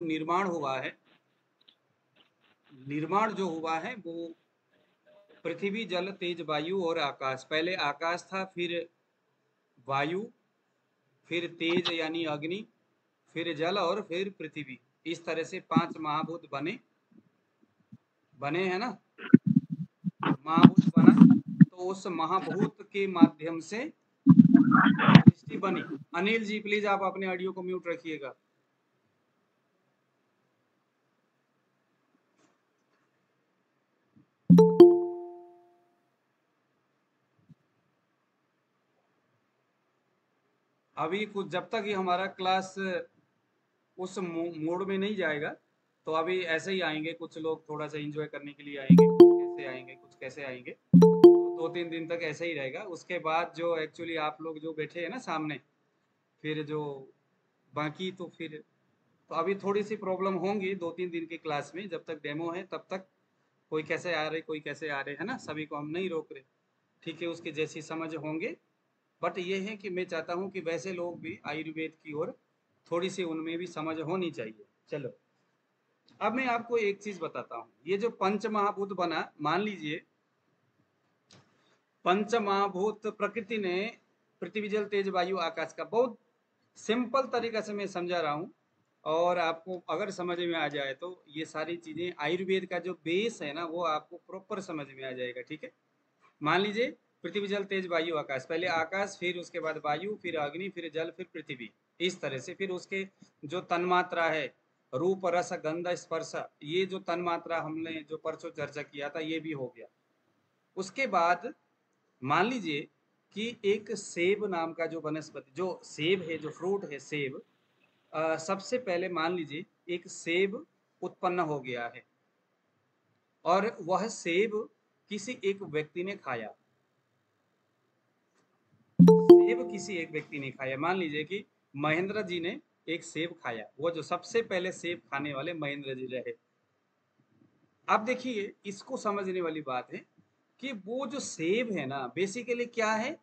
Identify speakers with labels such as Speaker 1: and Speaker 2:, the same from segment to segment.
Speaker 1: निर्माण हुआ है, निर्माण जो हुआ है वो पृथ्वी, जल, तेज, वायु और आकाश। पहले आकाश था, फिर वायु, फिर तेज यानी अग्नि, फिर जल और फिर पृथ्वी। इस तरह से 5 महाभूत बने बने हैं ना। महाभूत बना, तो उस महाभूत के माध्यम से सृष्टि बनी। अनिल जी प्लीज आप अपने ऑडियो को म्यूट रखिएगा। अभी कुछ जब तक ये हमारा क्लास उस मोड में नहीं जाएगा, तो अभी ऐसे ही आएंगे कुछ लोग, थोड़ा सा एंजॉय करने के लिए आएंगे, कुछ कैसे आएंगे कुछ कैसे आएंगे। तो 2-3 दिन तक ऐसे ही रहेगा। उसके बाद जो एक्चुअली आप लोग जो बैठे हैं ना सामने, फिर जो बाकी तो फिर तो अभी थोड़ी सी प्रॉब्लम होंगी 2-3 दिन की क्लास में। जब तक डेमो है तब तक कोई कैसे आ रहे कोई कैसे आ रहे, है ना, सभी को हम नहीं रोक रहे। ठीक है, उसकी जैसी समझ होंगे। बट ये है कि मैं चाहता हूँ कि वैसे लोग भी आयुर्वेद की ओर थोड़ी सी उनमें भी समझ होनी चाहिए। चलो, अब मैं आपको एक चीज बताता हूँ। ये जो पंच महाभूत बना, मान लीजिए पंच महाभूत प्रकृति ने पृथ्वी, जल, तेज, वायु, आकाश का बहुत सिंपल तरीका से मैं समझा रहा हूँ। और आपको अगर समझ में आ जाए तो ये सारी चीजें, आयुर्वेद का जो बेस है ना, वो आपको प्रॉपर समझ में आ जाएगा। ठीक है, मान लीजिए पृथ्वी, जल, तेज, वायु, आकाश। पहले आकाश, फिर उसके बाद वायु, फिर अग्नि, फिर जल, फिर पृथ्वी। इस तरह से फिर उसके जो तन्मात्रा है, रूप, रस, गंध, स्पर्श, ये जो तन्मात्रा हमने जो परसों चर्चा किया था, ये भी हो गया। उसके बाद मान लीजिए कि एक सेब नाम का जो वनस्पति, जो सेब है, जो फ्रूट है सेब, सबसे पहले मान लीजिए एक सेब उत्पन्न हो गया है, और वह सेब किसी एक व्यक्ति ने खाया। सेब किसी एक व्यक्ति ने खाया, मान लीजिए कि महेंद्र जी ने एक सेब खाया, वो जो सबसे पहले सेब खाने वाले महेंद्र जी रहे। अब देखिए, इसको समझने वाली बात है कि वो जो सेब है ना, बेसिकली क्या है,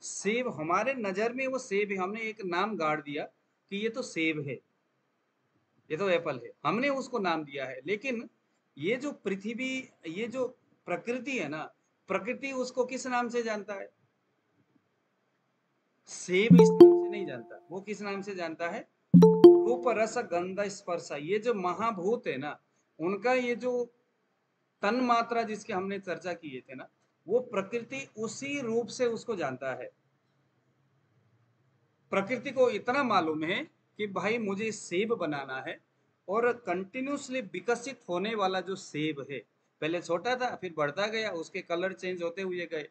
Speaker 1: सेब हमारे नजर में वो सेब है, हमने एक नाम गाड़ दिया कि ये तो सेब है, ये तो एप्पल है, हमने उसको नाम दिया है। लेकिन ये जो पृथ्वी, ये जो प्रकृति है ना, प्रकृति उसको किस नाम से जानता है? सेब इस नाम से नहीं जानता, वो किस नाम से जानता है? रूप, रस, गंध, स्पर्श। ये जो महाभूत है ना, उनका ये जो तन मात्रा जिसके हमने चर्चा किए थे ना, वो प्रकृति उसी रूप से उसको जानता है। प्रकृति को इतना मालूम है कि भाई मुझे सेब बनाना है, और कंटिन्यूसली विकसित होने वाला जो सेब है, पहले छोटा था फिर बढ़ता गया, उसके कलर चेंज होते हुए गए।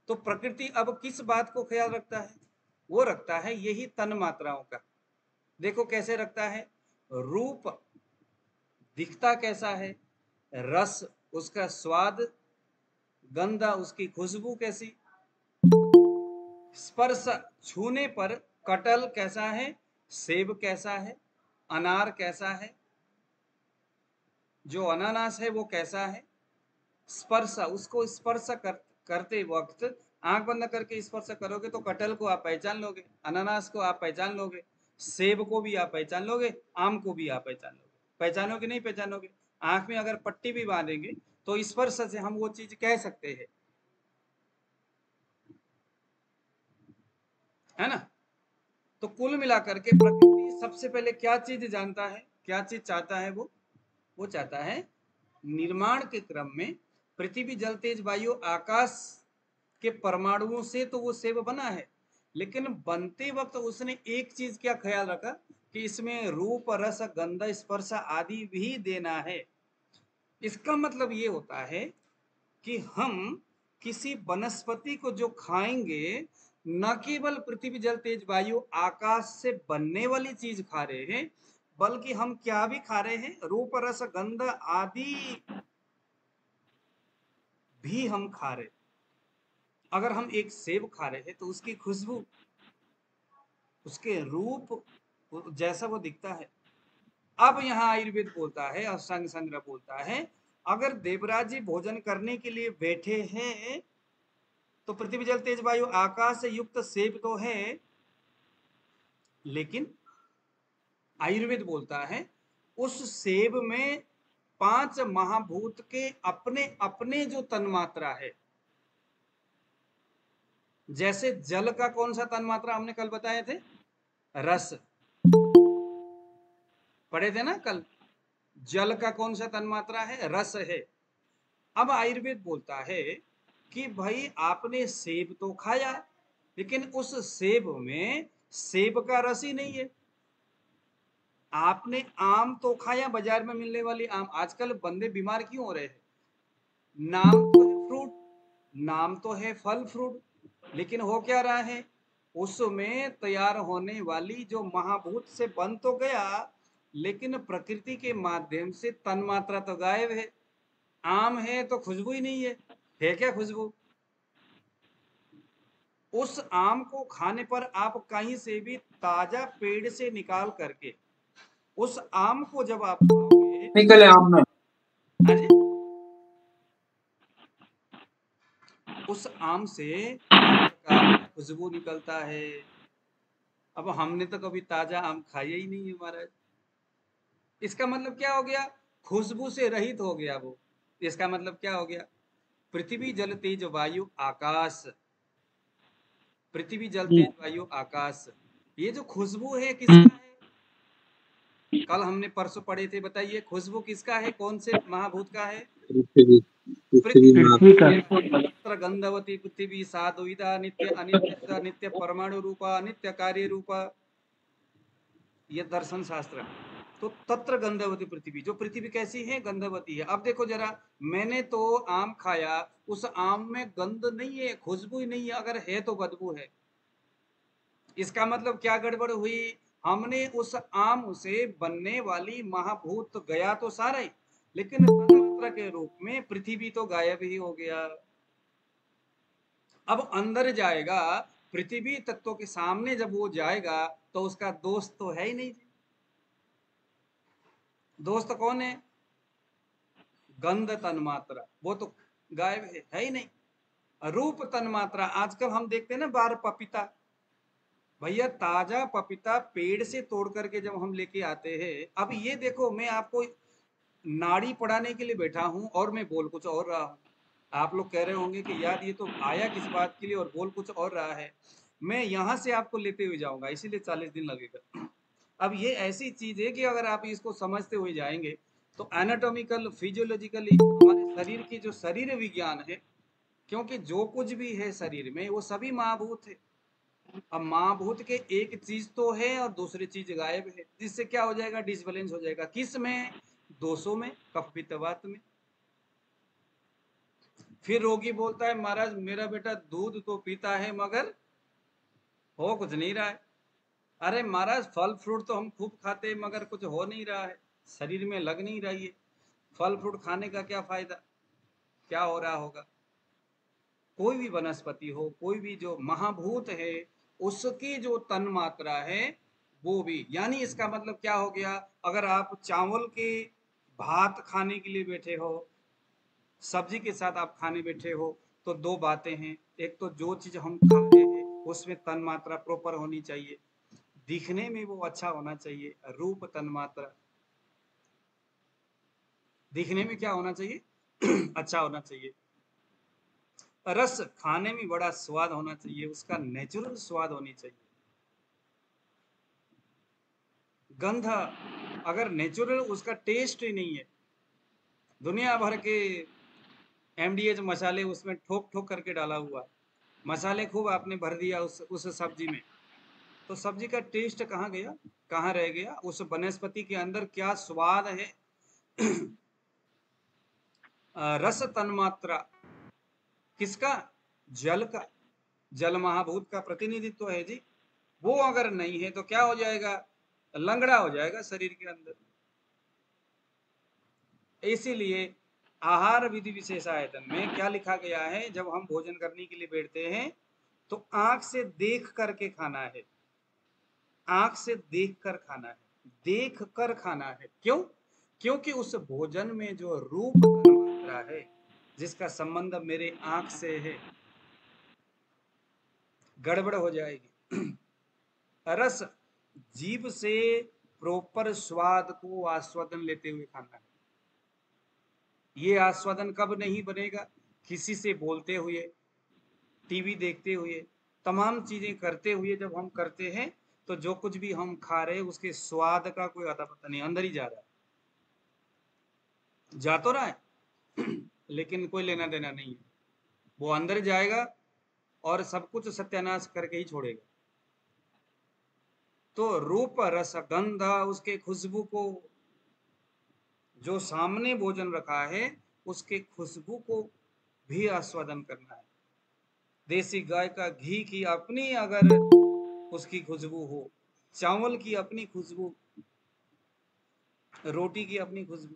Speaker 1: तो प्रकृति अब किस बात को ख्याल रखता है? वो रखता है यही तन मात्राओं का। देखो कैसे रखता है, रूप दिखता कैसा है, रस उसका स्वाद, गंध उसकी खुशबू कैसी, स्पर्श छूने पर कटल कैसा है, सेब कैसा है, अनार कैसा है, जो अनानास है वो कैसा है, स्पर्श उसको स्पर्श करते वक्त आंख बंद करके स्पर्श करोगे तो कटल को आप पहचान लोगे, अनानास को आप पहचान लोगे, सेब को भी आप पहचान लोगे, आम को भी आप पहचान लोगे। पहचानोगे नहीं पहचानोगे? आंख में अगर पट्टी भी बांधेंगे तो स्पर्श से हम वो चीज कह सकते हैं, है ना। तो कुल मिलाकर के प्रकृति सबसे पहले क्या चीज जानता है, क्या चीज चाहता है? वो चाहता है निर्माण के क्रम में पृथ्वी, जल, तेज, वायु, आकाश के परमाणुओं से तो वो सेब बना है, लेकिन बनते वक्त उसने एक चीज क्या ख्याल रखा कि इसमें रूप, रस, गंध, स्पर्श आदि भी देना है। इसका मतलब ये होता है कि हम किसी वनस्पति को जो खाएंगे, न केवल पृथ्वी, जल, तेज, वायु, आकाश से बनने वाली चीज खा रहे हैं, बल्कि हम क्या भी खा रहे हैं, रूप, रस, गंध आदि भी हम खा रहे। अगर हम एक सेब खा रहे हैं तो उसकी खुशबू, उसके रूप, जैसा वो दिखता है। अब यहाँ आयुर्वेद बोलता है, अष्टांग संग्रह बोलता है, अगर देवराज जी भोजन करने के लिए बैठे हैं तो पृथ्वी, जल, तेज, वायु, आकाश से युक्त सेब तो है, लेकिन आयुर्वेद बोलता है उस सेब में 5 महाभूत के अपने अपने जो तन्मात्रा है, जैसे जल का कौन सा तन्मात्रा हमने कल बताए थे, रस, पढ़े थे ना कल, जल का कौन सा तन्मात्रा है, रस है। अब आयुर्वेद बोलता है कि भाई आपने सेब तो खाया, लेकिन उस सेब में सेब का रस ही नहीं है। आपने आम तो खाया, बाजार में मिलने वाली आम, आजकल बंदे बीमार क्यों हो रहे हैं, नाम तो है फ्रूट, नाम तो है फल फ्रूट, लेकिन हो क्या रहा है, उसमें तैयार होने वाली जो महाभूत से बन तो गया, लेकिन प्रकृति के माध्यम से तन्मात्रा तो गायब है। आम है तो खुशबू ही नहीं है क्या खुशबू? उस आम को खाने पर आप कहीं से भी ताजा पेड़ से निकाल करके उस आम को जब आप खाओगे,
Speaker 2: निकले आम में,
Speaker 1: हाँ जी, उस आम से खुशबू निकलता है। अब हमने तो कभी ताजा आम खाया ही नहीं है महाराज, इसका मतलब क्या हो गया, खुशबू से रहित हो गया वो। इसका मतलब क्या हो गया, पृथ्वी जल तेज वायु आकाश, पृथ्वी जल तेज वायु आकाश, ये जो खुशबू है किसका है, कल हमने परसों पढ़े थे, बताइए खुशबू किसका है, कौन से महाभूत का है,
Speaker 2: पृथ्वी,
Speaker 1: पृथ्वी
Speaker 2: पृथ्वी का।
Speaker 1: तत्र गंधवती पृथ्वी सा द्विधा नित्य अनित्य नित्य परमाणु रूपा नित्य कार्य रूपा, ये दर्शन शास्त्र। तो तत्र गंधवती पृथ्वी, जो पृथ्वी कैसी है, गंधवती है। अब देखो जरा, मैंने तो आम खाया, उस आम में गंध नहीं है, खुशबू ही नहीं है, अगर है तो बदबू है। इसका मतलब क्या गड़बड़ हुई, हमने उस आम से बनने वाली महाभूत गया तो सारा ही, लेकिन तन्मात्रा के रूप में पृथ्वी तो गायब ही हो गया। अब अंदर जाएगा, पृथ्वी तत्व के सामने जब वो जाएगा तो उसका दोस्त तो है ही नहीं। दोस्त कौन है, गंध तन्मात्रा, वो तो गायब है ही नहीं। रूप तन्मात्रा, आजकल हम देखते हैं ना बार पपीता, भैया ताजा पपीता पेड़ से तोड़ करके जब हम लेके आते हैं, अब ये देखो मैं आपको नाड़ी पढ़ाने के लिए बैठा हूं और मैं बोल कुछ और रहा हूं। आप लोग कह रहे होंगे कि यार ये तो आया किस बात के लिए और बोल कुछ और रहा है, मैं यहां से आपको लेते हुए जाऊंगा, इसीलिए 40 दिन लगेगा। अब ये ऐसी चीज है कि अगर आप इसको समझते हुए जाएंगे तो एनाटॉमिकल फिजियोलॉजिकली हमारे शरीर की जो शरीर विज्ञान है, क्योंकि जो कुछ भी है शरीर में वो सभी महाभूत है। अब महाभूत के एक चीज तो है और दूसरी चीज गायब है, जिससे क्या हो जाएगा, डिसबैलेंस हो जाएगा, किस में, दोषों में, कफ पित्त वात में। फिर रोगी बोलता है महाराज मेरा बेटा दूध तो पीता है मगर हो कुछ नहीं रहा है। अरे महाराज फल फ्रूट तो हम खूब खाते हैं मगर कुछ हो नहीं रहा है, शरीर में लग नहीं रही है, फल फ्रूट खाने का क्या फायदा, क्या हो रहा होगा। कोई भी वनस्पति हो, कोई भी जो महाभूत है, उसकी जो तन मात्रा है वो भी, यानी इसका मतलब क्या हो गया, अगर आप चावल के भात खाने के लिए बैठे हो, सब्जी के साथ आप खाने बैठे हो, तो दो बातें हैं, एक तो जो चीज हम खा रहे हैं उसमें तन मात्रा प्रॉपर होनी चाहिए, दिखने में वो अच्छा होना चाहिए, रूप तन मात्रा, दिखने में क्या होना चाहिए अच्छा होना चाहिए, रस खाने में बड़ा स्वाद होना चाहिए, उसका नेचुरल स्वाद होनी चाहिए, गंध अगर नेचुरल उसका टेस्ट ही नहीं है, दुनिया भर के एमडीएच मसाले उसमें ठोक ठोक करके डाला हुआ, मसाले खूब आपने भर दिया उस सब्जी में, तो सब्जी का टेस्ट कहाँ गया, कहाँ रह गया, उस वनस्पति के अंदर क्या स्वाद है रस तन्मात्रा किसका, जल का, जल महाभूत का प्रतिनिधित्व है जी, वो अगर नहीं है तो क्या हो जाएगा, लंगड़ा हो जाएगा शरीर के अंदर। इसीलिए आहार विधि विशेषायतन में क्या लिखा गया है, जब हम भोजन करने के लिए बैठते हैं तो आंख से देख करके खाना है, आंख से देख कर खाना है, देख कर खाना है, क्यों, क्योंकि उस भोजन में जो रूप मात्रा है जिसका संबंध मेरे आंख से है, गड़बड़ हो जाएगी रस जीभ से प्रॉपर स्वाद को आस्वादन लेते हुए खाना है। ये आस्वादन कब नहीं बनेगा? किसी से बोलते हुए, टीवी देखते हुए, तमाम चीजें करते हुए जब हम करते हैं तो जो कुछ भी हम खा रहे हैं उसके स्वाद का कोई अता पता नहीं, अंदर ही जा रहा है, जा तो रहा है लेकिन कोई लेना देना नहीं है, वो अंदर जाएगा और सब कुछ सत्यानाश करके ही छोड़ेगा। तो रूप रस गंध, उसके खुशबू को, जो सामने भोजन रखा है उसके खुशबू को भी आस्वादन करना है। देसी गाय का घी की अपनी अगर उसकी खुशबू हो, चावल की अपनी खुशबू, रोटी की अपनी खुशबू।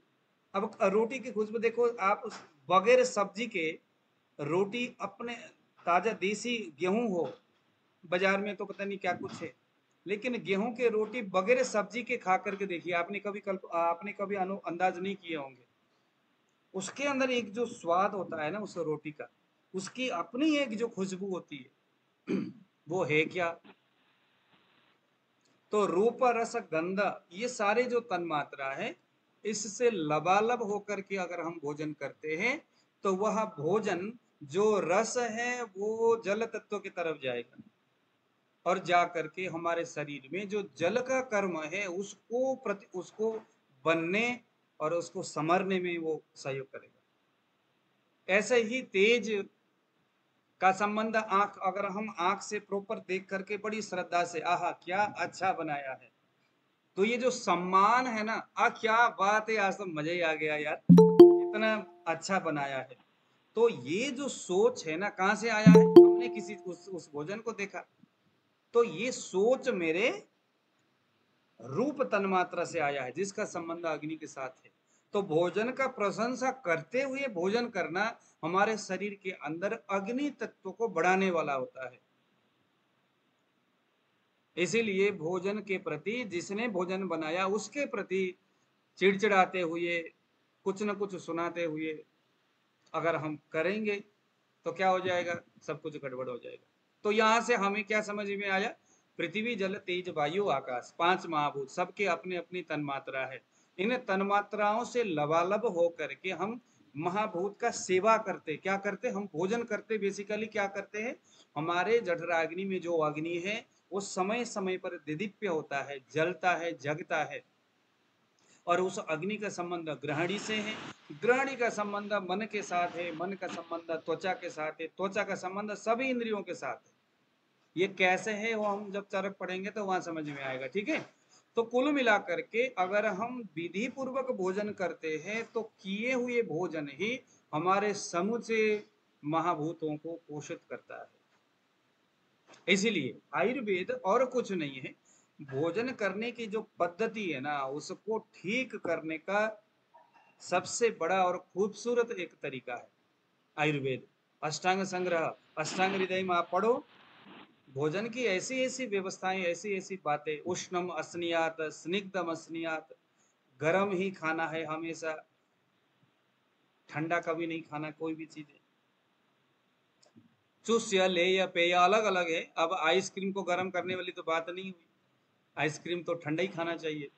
Speaker 1: अब रोटी की खुशबू देखो आप, बगैर सब्जी के रोटी, अपने ताजा देसी गेहूं हो, बाजार में तो पता नहीं क्या कुछ है, लेकिन गेहूं के रोटी बगैर सब्जी के खा करके देखिए, आपने कभी अंदाज नहीं किए होंगे। उसके अंदर एक जो स्वाद होता है ना उस रोटी का, उसकी अपनी एक जो खुशबू होती है वो है क्या? तो रूप रस गंध, ये सारे जो तन्मात्रा है, इससे लबालब होकर के अगर हम भोजन करते हैं तो वह भोजन जो रस है वो जल तत्व की तरफ जाएगा और जा करके हमारे शरीर में जो जल का कर्म है उसको बनने और उसको समरने में वो सहयोग करेगा। ऐसे ही तेज का संबंध आंख, अगर हम आंख से प्रॉपर देख करके बड़ी श्रद्धा से, आहा क्या अच्छा बनाया है, तो ये जो सम्मान है ना, क्या बात है, आज तो मजा ही आ गया यार, इतना अच्छा बनाया है। तो ये जो सोच है ना, कहाँ से आया है? हमने किसी उस भोजन को देखा, तो ये सोच मेरे रूप तन्मात्रा से आया है जिसका संबंध अग्नि के साथ है। तो भोजन का प्रशंसा करते हुए भोजन करना हमारे शरीर के अंदर अग्नि तत्व को बढ़ाने वाला होता है। इसीलिए भोजन के प्रति, जिसने भोजन बनाया उसके प्रति चिड़चिड़ाते हुए, कुछ न कुछ सुनाते हुए अगर हम करेंगे तो क्या हो जाएगा? सब कुछ गड़बड़ हो जाएगा। तो यहां से हमें क्या समझ में आया? पृथ्वी जल तेज वायु आकाश, पांच महाभूत, सबके अपने अपनी तन्मात्रा है। इन तन्मात्राओं से लबालब हो करके हम महाभूत का सेवा करते, क्या करते? हम भोजन करते, बेसिकली क्या करते हैं, हमारे जठराग्नि में जो अग्नि है वो समय समय पर दिदीप्य होता है, जलता है, जगता है, और उस अग्नि का संबंध ग्रहणी से है, ग्रहणी का संबंध मन के साथ है, मन का संबंध त्वचा के साथ है, त्वचा का संबंध सभी इंद्रियों के साथ है। ये कैसे है वो हम जब चरक पढ़ेंगे तो वहां समझ में आएगा, ठीक है। तो कुल मिलाकर के अगर हम विधि पूर्वक भोजन करते हैं तो किए हुए भोजन ही हमारे समूचे महाभूतों को पोषित करता है। इसीलिए आयुर्वेद और कुछ नहीं है, भोजन करने की जो पद्धति है ना उसको ठीक करने का सबसे बड़ा और खूबसूरत एक तरीका है आयुर्वेद। अष्टांग संग्रह, अष्टांग हृदय में आप पढ़ो, भोजन की ऐसी ऐसी व्यवस्थाएं, ऐसी ऐसी बातें, उष्णम अस्नियात, स्निग्धम अस्नियात, गर्म ही खाना है हमेशा, ठंडा कभी नहीं खाना कोई भी चीज। चुस या ले या पेय अलग अलग है, अब आइसक्रीम को गर्म करने वाली तो बात नहीं हुई, आइसक्रीम तो ठंडा ही खाना चाहिए।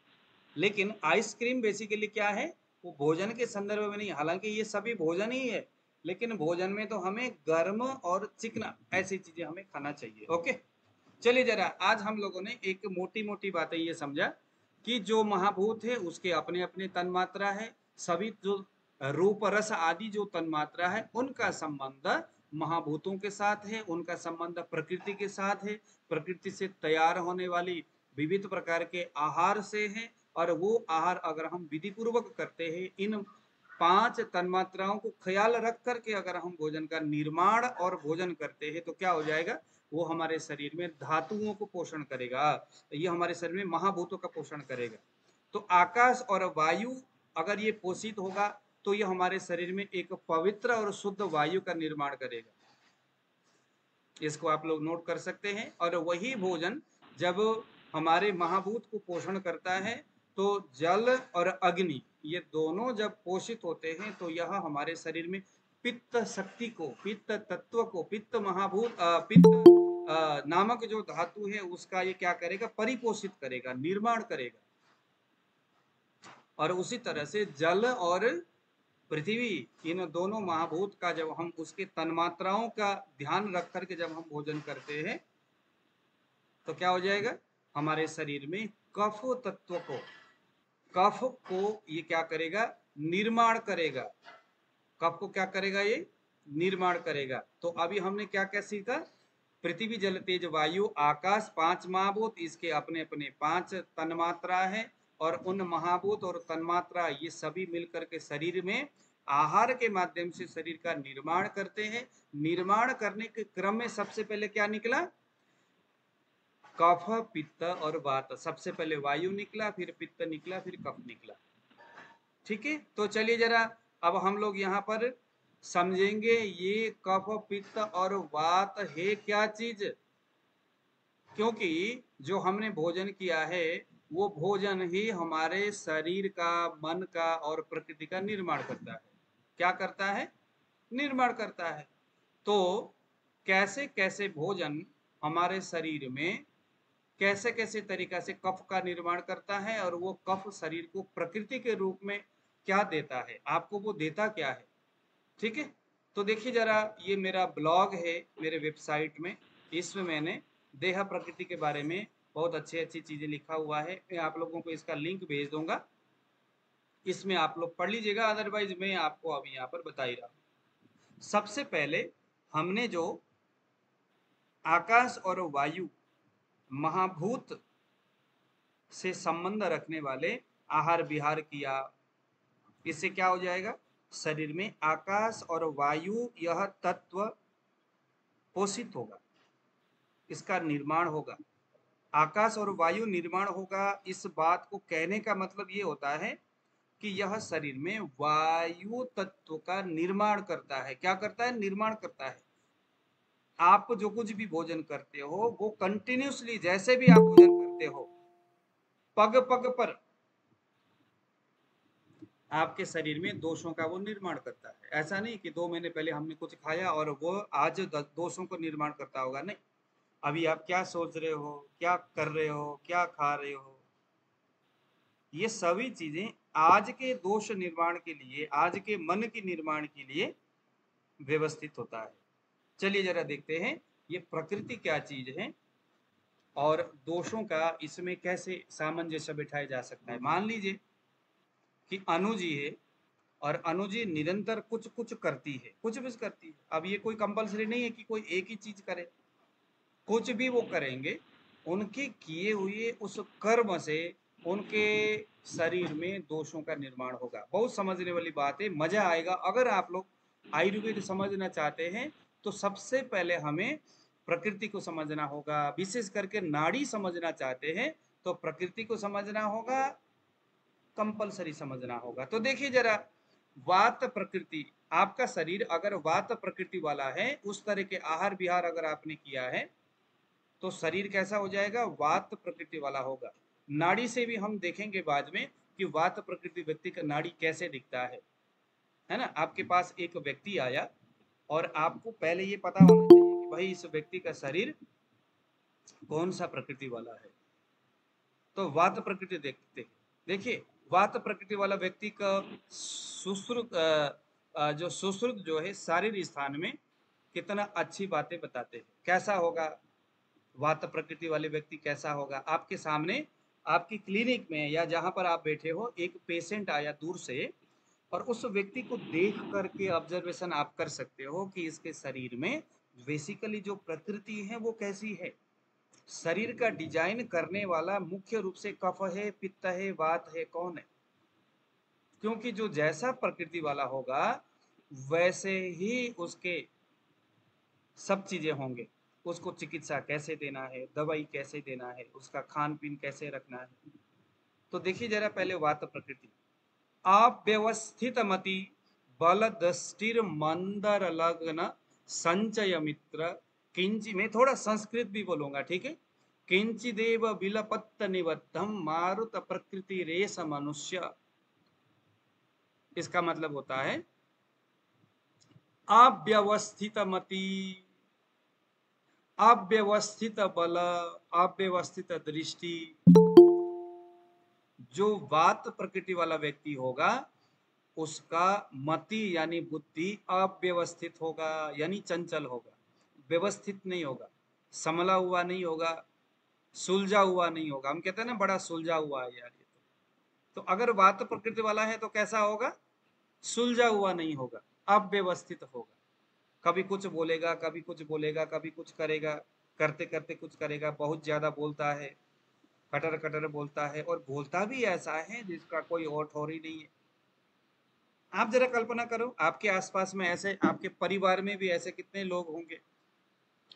Speaker 1: लेकिन आइसक्रीम बेसिकली क्या है, वो भोजन के संदर्भ में नहीं, हालांकि ये सभी भोजन ही है, लेकिन भोजन में तो हमें गर्म और चिकना ऐसी चीजें हमें खाना चाहिए। ओके, चलिए जरा आज हम लोगों ने एक मोटी मोटी बातें ये समझा कि जो महाभूत है उसके अपने अपने तन्मात्रा है, सभी जो रूप रस आदि जो तन्मात्रा है उनका संबंध महाभूतों के साथ है, उनका संबंध प्रकृति के साथ है, प्रकृति से तैयार होने वाली विविध प्रकार के आहार से है, और वो आहार अगर हम विधि पूर्वक करते हैं, इन पांच तन्मात्राओं को ख्याल रख करके अगर हम भोजन का निर्माण और भोजन करते हैं तो क्या हो जाएगा, वो हमारे शरीर में धातुओं को पोषण करेगा, ये हमारे शरीर में महाभूतों का पोषण करेगा। तो आकाश और वायु अगर ये पोषित होगा तो ये हमारे शरीर में एक पवित्र और शुद्ध वायु का निर्माण करेगा, इसको आप लोग नोट कर सकते हैं। और वही भोजन जब हमारे महाभूत को पोषण करता है तो जल और अग्नि ये दोनों जब पोषित होते हैं तो यह हमारे शरीर में पित्त शक्ति को, पित्त तत्व को, पित्त महाभूत पित्त नामक जो धातु है उसका ये क्या करेगा, परिपोषित करेगा, निर्माण करेगा। और उसी तरह से जल और पृथ्वी, इन दोनों महाभूत का जब हम उसके तन्मात्राओं का ध्यान रख करके जब हम भोजन करते हैं तो क्या हो जाएगा, हमारे शरीर में कफ तत्व को, कफ को ये क्या करेगा, निर्माण करेगा। कफ को क्या करेगा, ये निर्माण करेगा। तो अभी हमने क्या क्या सीखा, पृथ्वी जल तेज वायु आकाश 5 महाभूत, इसके अपने अपने 5 तन्मात्रा है और उन महाभूत और तन्मात्रा ये सभी मिलकर के शरीर में आहार के माध्यम से शरीर का निर्माण करते हैं। निर्माण करने के क्रम में सबसे पहले क्या निकला, कफ पित्त और वात। सबसे पहले वायु निकला, फिर पित्त निकला, फिर कफ निकला। ठीक है, तो चलिए जरा अब हम लोग यहाँ पर समझेंगे ये कफ पित्त और वात है क्या चीज। क्योंकि जो हमने भोजन किया है वो भोजन ही हमारे शरीर का, मन का और प्रकृति का निर्माण करता है। क्या करता है, निर्माण करता है। तो कैसे कैसे भोजन हमारे शरीर में कैसे कैसे तरीका से कफ का निर्माण करता है और वो कफ शरीर को प्रकृति के रूप में क्या देता है, आपको वो देता क्या है। ठीक है, तो देखिए जरा, ये मेरा ब्लॉग है मेरे वेबसाइट में, इसमें मैंने देह प्रकृति के बारे में बहुत अच्छी चीजें लिखा हुआ है। मैं आप लोगों को इसका लिंक भेज दूंगा, इसमें आप लोग पढ़ लीजिएगा, अदरवाइज मैं आपको अभी यहाँ पर बता ही रहा हूँ। सबसे पहले हमने जो आकाश और वायु महाभूत से संबंध रखने वाले आहार विहार किया, इससे क्या हो जाएगा, शरीर में आकाश और वायु यह तत्व पोषित होगा, इसका निर्माण होगा। आकाश और वायु निर्माण होगा, इस बात को कहने का मतलब ये होता है कि यह शरीर में वायु तत्व का निर्माण करता है। क्या करता है, निर्माण करता है। आप जो कुछ भी भोजन करते हो वो कंटिन्यूसली, जैसे भी आप भोजन करते हो, पग पग पर आपके शरीर में दोषों का वो निर्माण करता है। ऐसा नहीं कि 2 महीने पहले हमने कुछ खाया और वो आज दोषों को निर्माण करता होगा, नहीं। अभी आप क्या सोच रहे हो, क्या कर रहे हो, क्या खा रहे हो, ये सभी चीजें आज के दोष निर्माण के लिए, आज के मन के निर्माण के लिए व्यवस्थित होता है। चलिए जरा देखते हैं ये प्रकृति क्या चीज है और दोषों का इसमें कैसे सामंजस्य बिठाया जा सकता है। मान लीजिए कि अनु जी है और अनु जी निरंतर कुछ कुछ करती है, कुछ भी करती है। अब ये कोई कंपलसरी नहीं है कि कोई एक ही चीज करे, कुछ भी वो करेंगे, उनके किए हुए उस कर्म से उनके शरीर में दोषों का निर्माण होगा। बहुत समझने वाली बात है, मजा आएगा। अगर आप लोग आयुर्वेद समझना चाहते हैं तो सबसे पहले हमें प्रकृति को समझना होगा, विशेष करके नाड़ी समझना चाहते हैं तो प्रकृति को समझना होगा, कंपलसरी समझना होगा। तो देखिए जरा, वात प्रकृति, आपका शरीर अगर वात प्रकृति वाला है, उस तरह के आहार विहार अगर आपने किया है तो शरीर कैसा हो जाएगा, वात प्रकृति वाला होगा। नाड़ी से भी हम देखेंगे बाद में कि वात प्रकृति व्यक्ति का नाड़ी कैसे दिखता है ना। आपके पास एक व्यक्ति आया और आपको पहले ये पता होना चाहिए कि भाई इस व्यक्ति का शरीर कौन सा प्रकृति वाला है। तो वात प्रकृति देखते हैं। देखिए, वात प्रकृति वाला व्यक्ति का सुश्रुत जो सुश्रुत जो है शारीर स्थान में कितना अच्छी बातें बताते हैं। कैसा होगा वात प्रकृति वाले व्यक्ति, कैसा होगा, आपके सामने आपकी क्लिनिक में या जहां पर आप बैठे हो एक पेशेंट आया दूर से और उस व्यक्ति को देख करके ऑब्जर्वेशन आप कर सकते हो कि इसके शरीर में बेसिकली जो प्रकृति है वो कैसी है। शरीर का डिजाइन करने वाला मुख्य रूप से कफ है, पित्त है, वात है, कौन है। क्योंकि जो जैसा प्रकृति वाला होगा वैसे ही उसके सब चीजें होंगे। उसको चिकित्सा कैसे देना है, दवाई कैसे देना है, उसका खान पीन कैसे रखना है। तो देखिए जरा पहले वात प्रकृति, अव्यवस्थित मति बल दृष्टिर मंदर लग्न संचय मित्र किंची, मैं थोड़ा संस्कृत भी बोलूंगा, ठीक है। किंचिदेव विलपत्त निबद्धम मारुत प्रकृति रेस मनुष्य, इसका मतलब होता है अव्यवस्थित मति, अव्यवस्थित बल, अव्यवस्थित दृष्टि, जो वात प्रकृति वाला व्यक्ति होगा उसका मति यानी बुद्धि अव्यवस्थित होगा, यानी चंचल होगा, व्यवस्थित नहीं होगा, संभला हुआ नहीं होगा, सुलझा हुआ नहीं होगा। हम कहते हैं ना बड़ा सुलझा हुआ है यार ये तो अगर वात प्रकृति वाला है तो कैसा होगा? सुलझा हुआ नहीं होगा, अव्यवस्थित होगा। कभी कुछ बोलेगा, कभी कुछ बोलेगा, कभी कुछ करेगा, करते करते कुछ करेगा, बहुत ज्यादा बोलता है, कटर कटर बोलता है, और बोलता भी ऐसा है जिसका कोई और ठौर ही नहीं है। आप जरा कल्पना करो, आपके आसपास में ऐसे, आपके परिवार में भी ऐसे कितने लोग होंगे,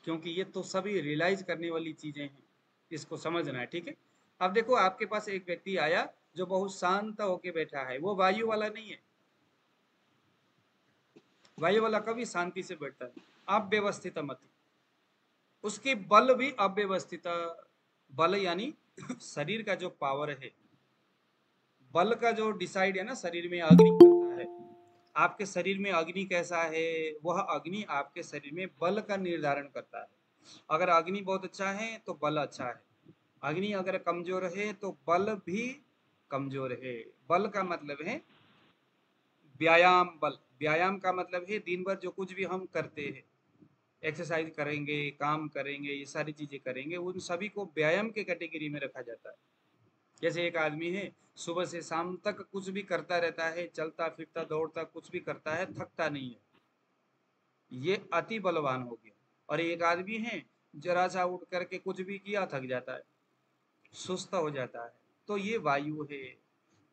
Speaker 1: क्योंकि ये तो सभी रियलाइज करने वाली चीजें हैं, इसको समझना है, ठीक है। अब देखो, आपके पास एक व्यक्ति आया जो बहुत शांत होके बैठा है, वो वायु वाला नहीं है। वायु वाला कभी शांति से बैठता है, अव्यवस्थित मति, उसके बल भी अव्यवस्थित। बल यानी शरीर का जो पावर है, बल का जो डिसाइड है ना, शरीर में अग्नि करता है। आपके शरीर में अग्नि कैसा है, वह अग्नि आपके शरीर में बल का निर्धारण करता है। अगर अग्नि बहुत अच्छा है तो बल अच्छा है, अग्नि अगर कमजोर है तो बल भी कमजोर है। बल का मतलब है व्यायाम बल। व्यायाम का मतलब है दिन भर जो कुछ भी हम करते हैं, एक्सरसाइज करेंगे, काम करेंगे, ये सारी चीजें करेंगे, उन सभी को व्यायाम के कैटेगरी में रखा जाता है। जैसे एक आदमी है, सुबह से शाम तक कुछ भी करता रहता है, चलता फिरता दौड़ता कुछ भी करता है, थकता नहीं है, ये अति बलवान हो गया। और एक आदमी है, जरा सा उठ करके कुछ भी किया थक जाता है, सुस्त हो जाता है, तो ये वायु है।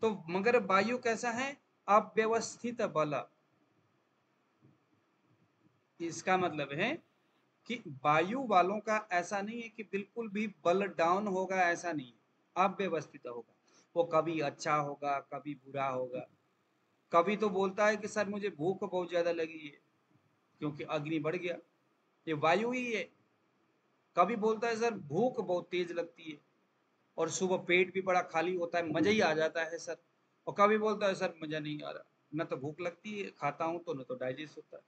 Speaker 1: तो मगर वायु कैसा है? अव्यवस्थित बल। इसका मतलब है कि वायु वालों का ऐसा नहीं है कि बिल्कुल भी बल डाउन होगा, ऐसा नहीं है, अव्यवस्थित होगा। वो कभी अच्छा होगा, कभी बुरा होगा। कभी तो बोलता है कि सर मुझे भूख बहुत ज्यादा लगी है, क्योंकि अग्नि बढ़ गया, ये वायु ही है। कभी बोलता है सर भूख बहुत तेज लगती है, और सुबह पेट भी बड़ा खाली होता है, मजा ही आ जाता है सर। और कभी बोलता है सर मजा नहीं आ रहा, न तो भूख लगती है, खाता हूं तो न तो डाइजेस्ट होता है।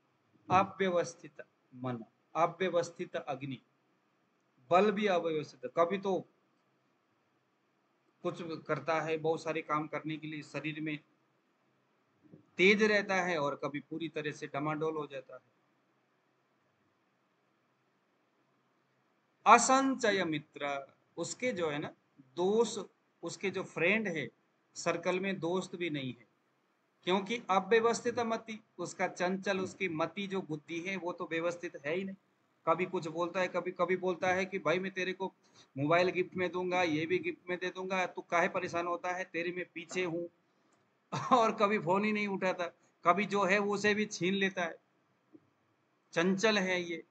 Speaker 1: अव्यवस्थित मन, अव्यवस्थित अग्नि, बल भी अव्यवस्थित। कभी तो कुछ करता है, बहुत सारे काम करने के लिए शरीर में तेज रहता है, और कभी पूरी तरह से डमाडोल हो जाता है। असंचय मित्र, उसके जो है ना दोस्त, उसके जो फ्रेंड है सर्कल में, दोस्त भी नहीं है, क्योंकि अव्यवस्थित मति, उसका चंचल, उसकी मति जो बुद्धि है वो तो व्यवस्थित है ही नहीं। कभी कुछ बोलता है, कभी कभी बोलता है कि भाई मैं तेरे को मोबाइल गिफ्ट में दूंगा, ये भी गिफ्ट में दे दूंगा, तू काहे परेशान होता है, तेरे में पीछे हूँ। और कभी फोन ही नहीं उठाता, कभी जो है वो उसे भी छीन लेता है, चंचल है ये।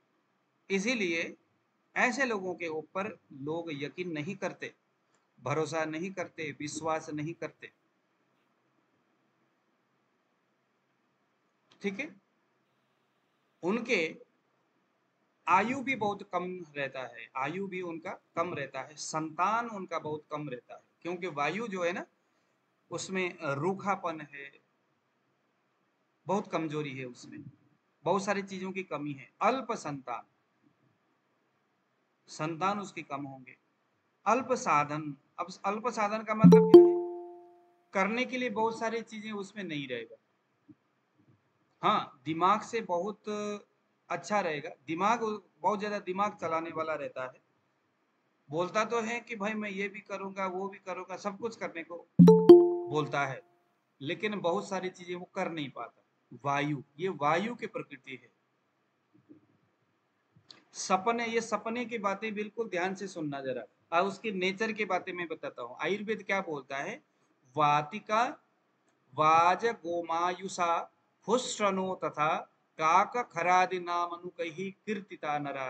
Speaker 1: इसीलिए ऐसे लोगों के ऊपर लोग यकीन नहीं करते, भरोसा नहीं करते, विश्वास नहीं करते, ठीक है। उनके आयु भी बहुत कम रहता है, आयु भी उनका कम रहता है, संतान उनका बहुत कम रहता है, क्योंकि वायु जो है ना उसमें रूखापन है, बहुत कमजोरी है उसमें, बहुत सारी चीजों की कमी है। अल्प संतान, संतान उसकी कम होंगे। अल्प साधन, अब अल्प साधन का मतलब क्या है? करने के लिए बहुत सारी चीजें उसमें नहीं रहेगा। हाँ, दिमाग से बहुत अच्छा रहेगा, दिमाग बहुत ज्यादा दिमाग चलाने वाला रहता है। बोलता तो है कि भाई मैं ये भी करूंगा, वो भी करूंगा, सब कुछ करने को बोलता है, लेकिन बहुत सारी चीजें वो कर नहीं पाता। वायु, ये वायु की प्रकृति है। सपने, ये सपने की बातें बिल्कुल ध्यान से सुनना जरा, और उसके नेचर की बातें मैं बताता हूँ। आयुर्वेद क्या बोलता है? वातिका वाज गोमायुषा फुस्रनो तथा काक खरादि नामनुकही कीर्तिता नरा।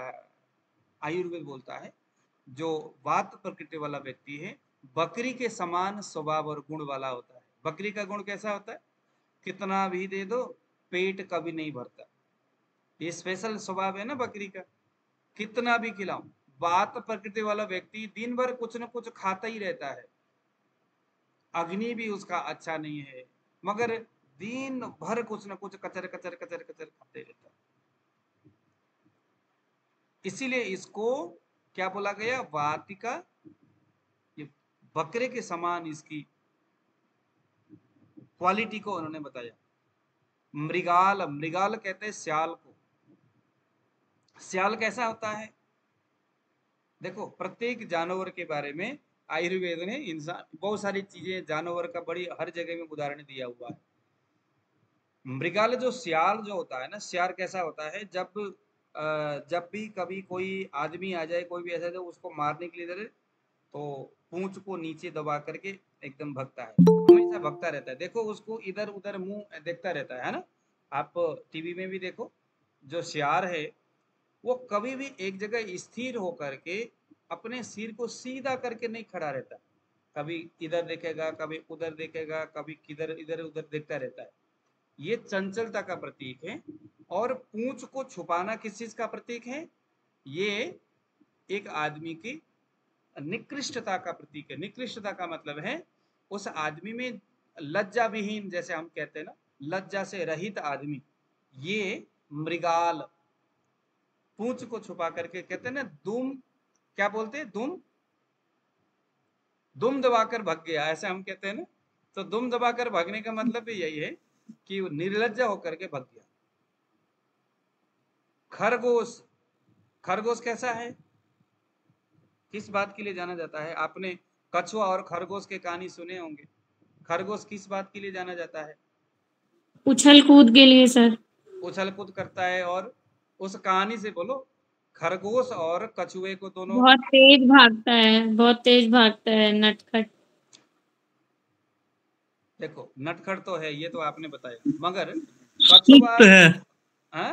Speaker 1: आयुर्वेद बोलता है जो वात प्रकृति वाला व्यक्ति है, बकरी के समान स्वभाव और गुण वाला होता है। बकरी का गुण कैसा होता है? कितना भी दे दो, पेट कभी नहीं भरता, ये स्पेशल स्वभाव है ना बकरी का, कितना भी खिलाओ। वात प्रकृति वाला व्यक्ति दिन भर कुछ न कुछ खाता ही रहता है, अग्नि भी उसका अच्छा नहीं है, मगर दिन भर कुछ न कुछ कचर कचर कचर कचर खाते रहता है। इसीलिए इसको क्या बोला गया? वातिका, ये बकरे के समान इसकी क्वालिटी को उन्होंने बताया। मृगाल, मृगाल कहते हैं सियाल को। सियाल कैसा होता है? देखो, प्रत्येक जानवर के बारे में आयुर्वेद ने इंसान बहुत सारी चीजें जानवर का बड़ी हर जगह में उदाहरण दिया हुआ है। मृगाल जो सियाल जो होता है ना, सियाल कैसा होता है, जब भी कभी कोई आदमी आ जाए, कोई भी ऐसा जो उसको मारने के लिए तो पूंछ को नीचे दबा करके एकदम भगता है, हमेशा भगता रहता है। देखो उसको इधर उधर मुंह देखता रहता है ना। आप टीवी में भी देखो, जो सियार है वो कभी भी एक जगह स्थिर होकर के अपने सिर को सीधा करके नहीं खड़ा रहता, कभी इधर देखेगा, कभी उधर देखेगा, कभी किधर इधर उधर देखता रहता है। ये चंचलता का प्रतीक है। और पूंछ को छुपाना किस चीज का प्रतीक है? ये एक आदमी की निकृष्टता का प्रतीक है। निकृष्टता का मतलब है उस आदमी में लज्जा विहीन, जैसे हम कहते हैं ना, लज्जा से रहित आदमी, ये मृगाल। पूंछ को छुपा करके कहते हैं ना, दुम, क्या बोलते हैं, दुम दबाकर भग गया, ऐसे हम कहते हैं ना। तो दुम दबाकर भागने का मतलब भी यही है कि वो निर्लज्जा होकर के भग गया। खरगोश, खरगोश कैसा है, किस बात के लिए जाना जाता है? आपने कछुआ और खरगोश के कहानी सुने होंगे। खरगोश किस बात के लिए जाना जाता है?
Speaker 2: उछल कूद के लिए सर।
Speaker 1: उछल कूद करता है। और उस कहानी से बोलो, खरगोश और कछुए को दोनों
Speaker 2: बहुत तेज भागता है, बहुत तेज भागता है नटखट।
Speaker 1: देखो, नटखट तो है, ये तो आपने बताया, मगर कछुआ
Speaker 3: सुस्त है,
Speaker 1: हाँ?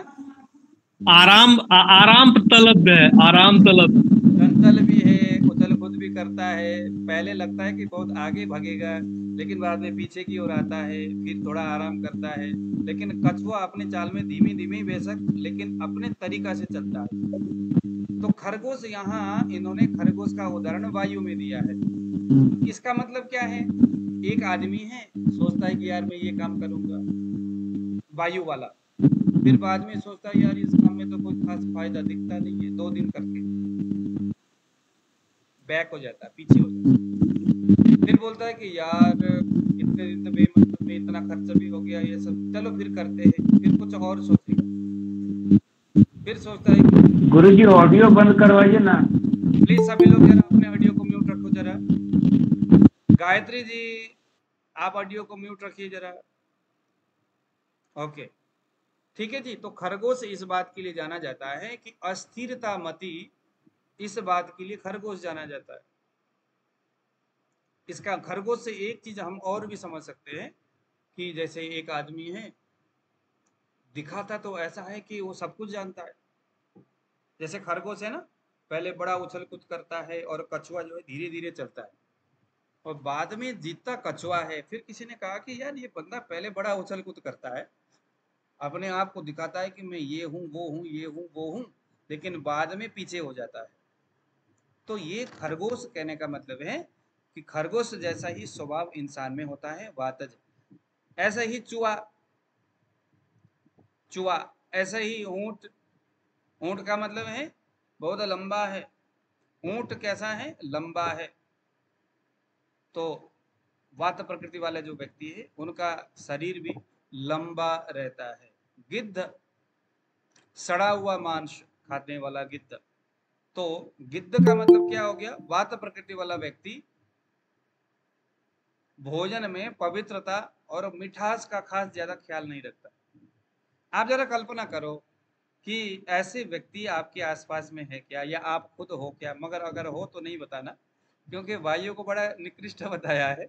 Speaker 3: आराम तलब है, आराम तलब।
Speaker 1: चंचल भी है, उछल कूद भी करता है। पहले लगता है कि बहुत आगे भागेगा, लेकिन बाद में पीछे की ओर आता है, फिर थोड़ा आराम करता है। लेकिन कछुआ अपने चाल में धीमी धीमी बेशक, लेकिन अपने तरीका से चलता है। तो खरगोश, यहाँ इन्होंने खरगोश का उदाहरण वायु में दिया है। इसका मतलब क्या है? एक आदमी है, सोचता है कि यार मैं ये काम करूंगा, वायु वाला, फिर बाद में सोचता है यार इस काम में तो कोई खास फायदा दिखता नहीं है, 2 दिन करके बैक हो जाता है, पीछे हो जाता है। फिर बोलता है कि यार इतने दिन तो बेमतलब में इतना खर्चा भी हो गया, ये सब चलो फिर करते हैं। फिर कुछ और सोचेगा, फिर सोचता है कि
Speaker 4: गुरुजी ऑडियो बंद करवाइए ना।
Speaker 1: प्लीज सभी लोग जरा अपने ऑडियो को म्यूट रखो जरा। गायत्री जी, आप ऑडियो को म्यूट रखिए जरा। ओके, ठीक है जी। तो खरगोश इस बात के लिए जाना जाता है कि अस्थिरता मति, इस बात के लिए खरगोश जाना जाता है। इसका खरगोश से एक चीज हम और भी समझ सकते हैं कि जैसे एक आदमी है, दिखाता तो ऐसा है कि वो सब कुछ जानता है। जैसे खरगोश है ना, पहले बड़ा उछल कूद करता है, और कछुआ जो है धीरे धीरे चलता है, और बाद में जीतता कछुआ है। फिर किसी ने कहा कि यार ये बंदा पहले बड़ा उछल कूद करता है, अपने आप को दिखाता है कि मैं ये हूँ वो हूँ ये हूँ वो हूँ, लेकिन बाद में पीछे हो जाता है। तो ये खरगोश कहने का मतलब है कि खरगोश जैसा ही स्वभाव इंसान में होता है, वातज। ऐसा ही चूहा, चूहा ऐसा ही ऊंट, ऊंट का मतलब है बहुत लंबा है। ऊंट कैसा है? लंबा है। तो वात प्रकृति वाले जो व्यक्ति है उनका शरीर भी लंबा रहता है। गिद्ध, सड़ा हुआ मांस खाने वाला गिद्ध। तो गिद्ध का मतलब क्या हो गया? वात प्रकृति वाला व्यक्ति भोजन में पवित्रता और मिठास का खास ज्यादा ख्याल नहीं रखता। आप जरा कल्पना करो कि ऐसे व्यक्ति आपके आसपास में है क्या, या आप खुद हो क्या? मगर अगर हो तो नहीं बताना, क्योंकि वायु को बड़ा निकृष्ट बताया है।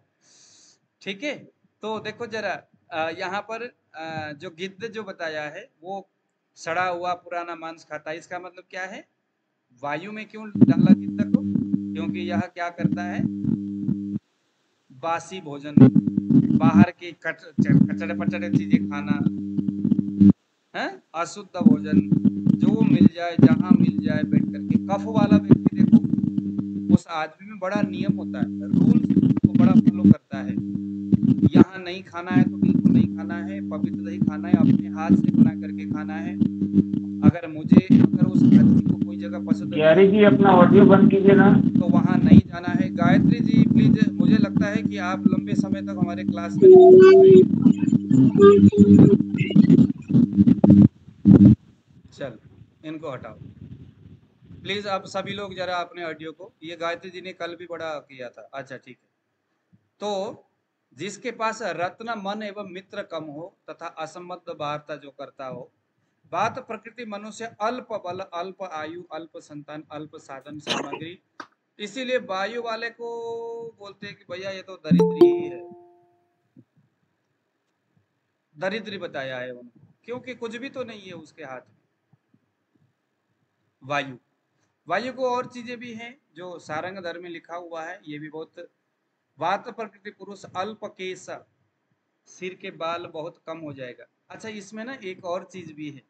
Speaker 1: ठीक है, तो देखो जरा, यहाँ पर जो गिद्ध जो बताया है वो सड़ा हुआ पुराना मांस खाता है। इसका मतलब क्या है? वायु में क्यों डाला गिद्ध को? क्योंकि यह क्या करता है? बासी भोजन, बाहर की कचड़े पचड़े चीजें खाना है, अशुद्ध भोजन, जो मिल जाए जहां मिल जाए बैठ करके। कफ वाला व्यक्ति देखो, उस आदमी में बड़ा नियम होता है, रूल्स को बड़ा फॉलो करता है। यहाँ नहीं खाना है तो बिल्कुल नहीं खाना है, पवित्र ही खाना है, अपने हाथ से बना करके खाना है। अगर उस आदमी को कोई जगह पशुधन
Speaker 4: ग्यारी जी अपना ऑडियो बंद कीजिए ना।
Speaker 1: तो वहाँ नहीं जाना है। गायत्री जी प्लीज, मुझे लगता है कि आप लंबे समय तक हमारे क्लास में नहीं जुड़ पाएंगे। चल इनको हटाओ प्लीज। आप सभी लोग जरा अपने ऑडियो को, ये गायत्री जी ने कल भी बड़ा किया था। अच्छा ठीक है। तो जिसके पास रत्न मन एवं मित्र कम हो तथा असंबद्ध वार्ता जो करता हो, बात प्रकृति मनुष्य अल्प बल अल्प आयु अल्प संतान अल्प साधन सामग्री, इसीलिए वायु वाले को बोलते हैं कि भैया ये तो दरिद्री ही है, दरिद्री बताया है उनको, क्योंकि कुछ भी तो नहीं है उसके हाथ में। वायु, वायु को और चीजें भी हैं जो सारंग धर्म में लिखा हुआ है, ये भी बहुत। वात प्रकृति पुरुष अल्प केश, सिर के बाल बहुत कम हो जाएगा। अच्छा इसमें ना एक और चीज भी है,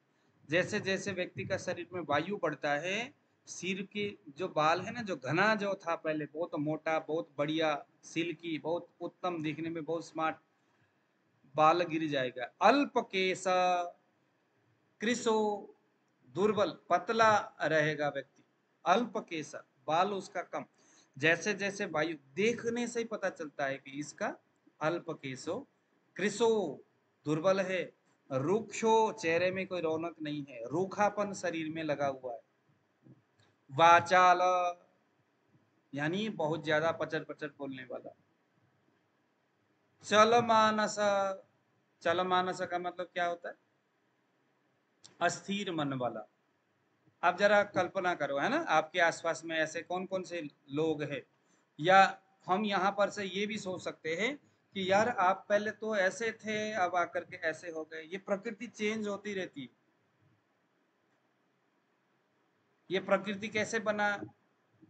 Speaker 1: जैसे जैसे व्यक्ति का शरीर में वायु बढ़ता है, सिर के जो बाल है ना, जो घना जो था पहले बहुत मोटा बहुत बढ़िया सिल्की बहुत उत्तम दिखने में बहुत स्मार्ट, बाल गिर जाएगा। अल्प केश कृशो, दुर्बल पतला रहेगा व्यक्ति, अल्प केश बाल उसका कम। जैसे जैसे वायु देखने से ही पता चलता है कि इसका अल्प केशो, कृशो दुर्बल है, रुक्षो चेहरे में कोई रौनक नहीं है, रूखापन शरीर में लगा हुआ है, वाचाल यानी बहुत ज्यादा पचट पचट बोलने वाला, चल मानस, चल मानस का मतलब क्या होता है, अस्थिर मन वाला। आप जरा कल्पना करो, है ना, आपके आसपास में ऐसे कौन कौन से लोग हैं, या हम यहाँ पर से ये भी सोच सकते हैं कि यार आप पहले तो ऐसे थे अब आकर के ऐसे हो गए। ये प्रकृति चेंज होती रहती है। ये प्रकृति कैसे बना,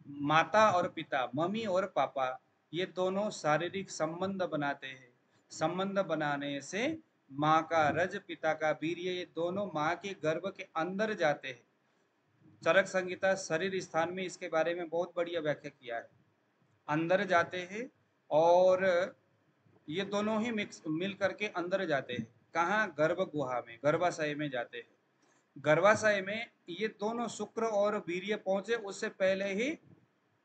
Speaker 1: माता और पिता, मम्मी और पापा, ये दोनों शारीरिक संबंध बनाते हैं। संबंध बनाने से माँ का रज पिता का वीर्य, ये दोनों माँ के गर्भ के अंदर जाते हैं। चरक संहिता शरीर स्थान में इसके बारे में बहुत बढ़िया व्याख्या किया है। अंदर जाते हैं और ये दोनों ही मिल करके अंदर जाते हैं। कहाँ, गर्भ गुहा में, गर्भाशय में जाते हैं। गर्भाशय में ये दोनों शुक्र और वीर्य पहुंचे उससे पहले ही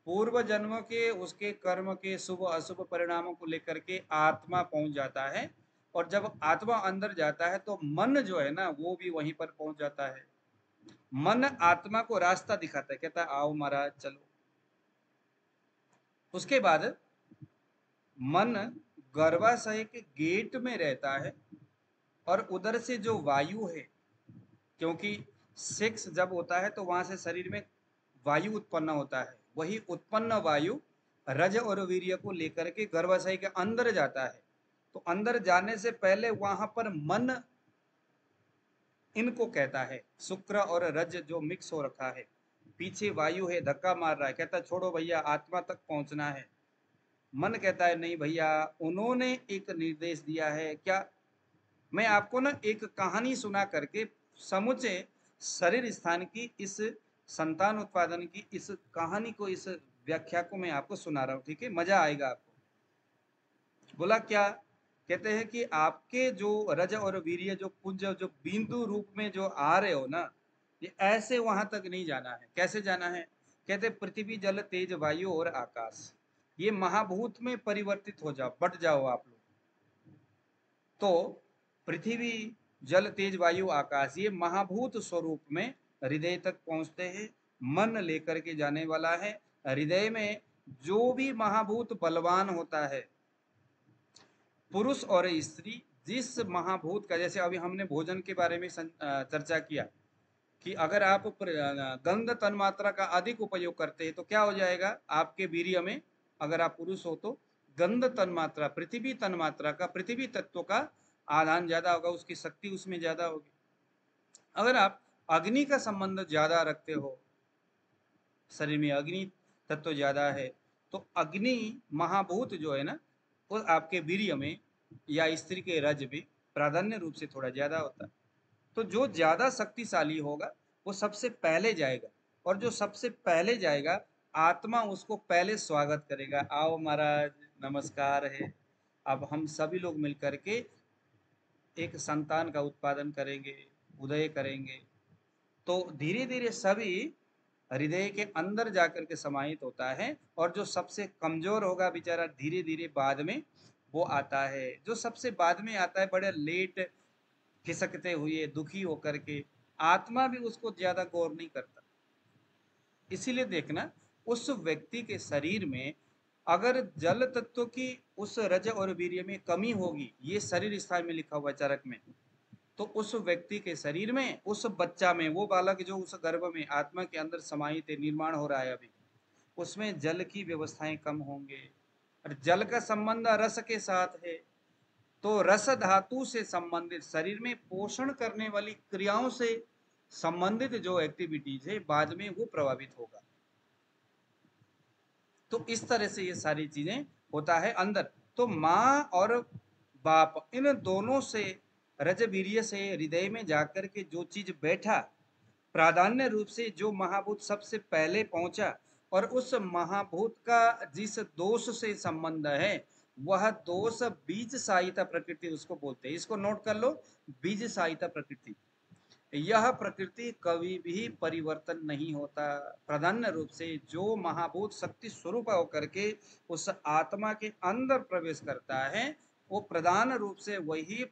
Speaker 1: पूर्व जन्म के उसके कर्म के शुभ अशुभ परिणामों को लेकर के आत्मा पहुंच जाता है। और जब आत्मा अंदर जाता है तो मन जो है ना वो भी वहीं पर पहुंच जाता है। मन आत्मा को रास्ता दिखाता है, कहता है आओ महाराज चलो। उसके बाद मन गर्भाशय के गेट में रहता है और उधर से जो वायु है, क्योंकि सेक्स जब होता है तो वहां से शरीर में वायु उत्पन्न होता है, वही उत्पन्न वायु रज और वीर्य को लेकर के गर्भाशय के अंदर जाता है। तो अंदर जाने से पहले वहां पर मन इनको कहता है, शुक्र और रज जो मिक्स हो रखा है, पीछे वायु है धक्का मार रहा है, कहता छोड़ो भैया आत्मा तक पहुंचना है। मन कहता है नहीं भैया, उन्होंने एक निर्देश दिया है। क्या, मैं आपको ना एक कहानी सुना करके समुचे शरीर स्थान की, इस संतान उत्पादन की इस कहानी को, इस व्याख्या को मैं आपको सुना रहा हूँ, ठीक है, मजा आएगा आपको। बोला क्या, कहते हैं कि आपके जो रज और वीर्य जो पुंज जो बिंदु रूप में जो आ रहे हो ना, ये ऐसे वहां तक नहीं जाना है। कैसे जाना है, कहते पृथ्वी जल तेज वायु और आकाश, ये महाभूत में परिवर्तित हो जाओ, बट जाओ आप लोग। तो पृथ्वी जल तेज वायु आकाश, ये महाभूत स्वरूप में हृदय तक पहुंचते हैं। मन लेकर के जाने वाला है। हृदय में जो भी महाभूत बलवान होता है, पुरुष और स्त्री, जिस महाभूत का, जैसे अभी हमने भोजन के बारे में चर्चा किया कि अगर आप गंध तन्मात्रा का अधिक उपयोग करते हैं तो क्या हो जाएगा आपके वीर्य में, अगर आप पुरुष हो तो गंध तन्मात्रा, पृथ्वी तन्मात्रा का, पृथ्वी तत्व का आधान ज्यादा होगा, उसकी शक्ति उसमें ज्यादा होगी। अगर आप अग्नि का संबंध ज्यादा रखते हो, शरीर में अग्नि तत्व ज्यादा है, तो अग्नि महाभूत जो है ना वो आपके वीर्य में या स्त्री के रज में प्राधान्य रूप से थोड़ा ज्यादा होता है। तो जो ज्यादा शक्तिशाली होगा वो सबसे पहले जाएगा, और जो सबसे पहले जाएगा आत्मा उसको पहले स्वागत करेगा, आओ महाराज नमस्कार है। अब हम सभी लोग मिलकर के एक संतान का उत्पादन करेंगे, उदय करेंगे। तो धीरे धीरे सभी हृदय के अंदर जाकर के समाहित होता है, और जो सबसे कमजोर होगा बेचारा धीरे धीरे बाद में वो आता है। जो सबसे बाद में आता है बड़े लेट खिसकते हुए दुखी होकर के, आत्मा भी उसको ज्यादा गौर नहीं करता। इसीलिए देखना उस व्यक्ति के शरीर में अगर जल तत्व की उस रज और वीर्य में कमी होगी, ये शरीर स्थान में लिखा हुआ चरक में, तो उस व्यक्ति के शरीर में, उस बच्चा में, वो बालक जो उस गर्भ में आत्मा के अंदर समाहित है, निर्माण हो रहा है अभी, उसमें जल की व्यवस्थाएं कम होंगे। और जल का संबंध रस के साथ है, तो रस धातु से संबंधित शरीर में पोषण करने वाली क्रियाओं से संबंधित जो एक्टिविटीज है बाद में वो प्रभावित होगा। तो इस तरह से ये सारी चीजें होता है अंदर। तो माँ और बाप इन दोनों से रजवीर्य से हृदय में जाकर के जो चीज बैठा, प्राधान्य रूप से जो महाभूत सबसे पहले पहुंचा, और उस महाभूत का जिस दोष से संबंध है, वह दोष बीज सहायता प्रकृति उसको बोलते हैं। इसको नोट कर लो, बीज सहायता प्रकृति। यह प्रकृति कभी भी परिवर्तन नहीं होता। प्राधान्य रूप से जो महाभूत शक्ति स्वरूप होकर के उस आत्मा के अंदर प्रवेश करता है, वो प्रधान रूप से वही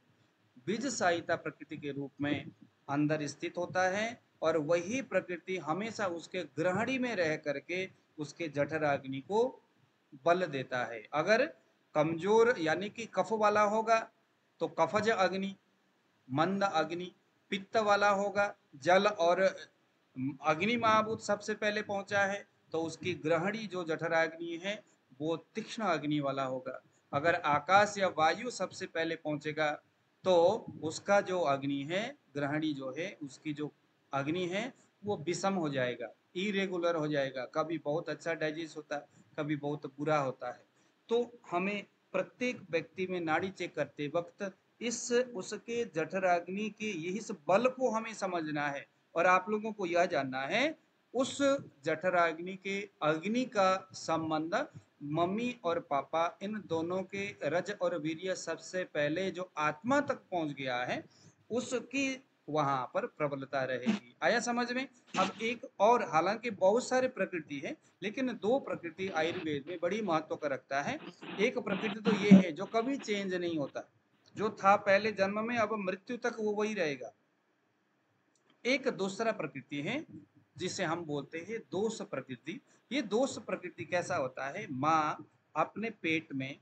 Speaker 1: बीज सहायता प्रकृति के रूप में अंदर स्थित होता है, और वही प्रकृति हमेशा उसके ग्रहणी में रह करके उसके जठराग्नि को बल देता है। अगर कमजोर यानी कि कफ वाला होगा तो कफज अग्नि, मंद अग्नि, पित्त वाला होगा, जल और अग्नि महाभूत सबसे पहले पहुंचा है, तो उसकी ग्रहणी जो जठराग्नि है वो तीक्ष्ण अग्नि वाला होगा। अगर आकाश या वायु सबसे पहले पहुंचेगा तो उसका जो अग्नि है, ग्रहणी जो है, उसकी जो अग्नि है वो विषम हो जाएगा, इरेगुलर हो जाएगा, कभी बहुत अच्छा डाइजेस्ट होता है, कभी बहुत बुरा होता है। तो हमें प्रत्येक व्यक्ति में नाड़ी चेक करते वक्त इस उसके जठराग्नि के यही बल को हमें समझना है, और आप लोगों को यह जानना है उस जठराग्नि के अग्नि का संबंध मम्मी और पापा इन दोनों के रज और वीर्य सबसे पहले जो आत्मा तक पहुंच गया है उसकी वहां पर प्रबलता रहेगी। आया समझ में? अब एक और, हालांकि बहुत सारे प्रकृति है, लेकिन दो प्रकृति आयुर्वेद में बड़ी महत्व का रखता है। एक प्रकृति तो ये है जो कभी चेंज नहीं होता, जो था पहले जन्म में अब मृत्यु तक वो वही रहेगा। एक दूसरा प्रकृति है जिसे हम बोलते हैं दोष प्रकृति। ये दोष प्रकृति कैसा होता है? माँ अपने पेट में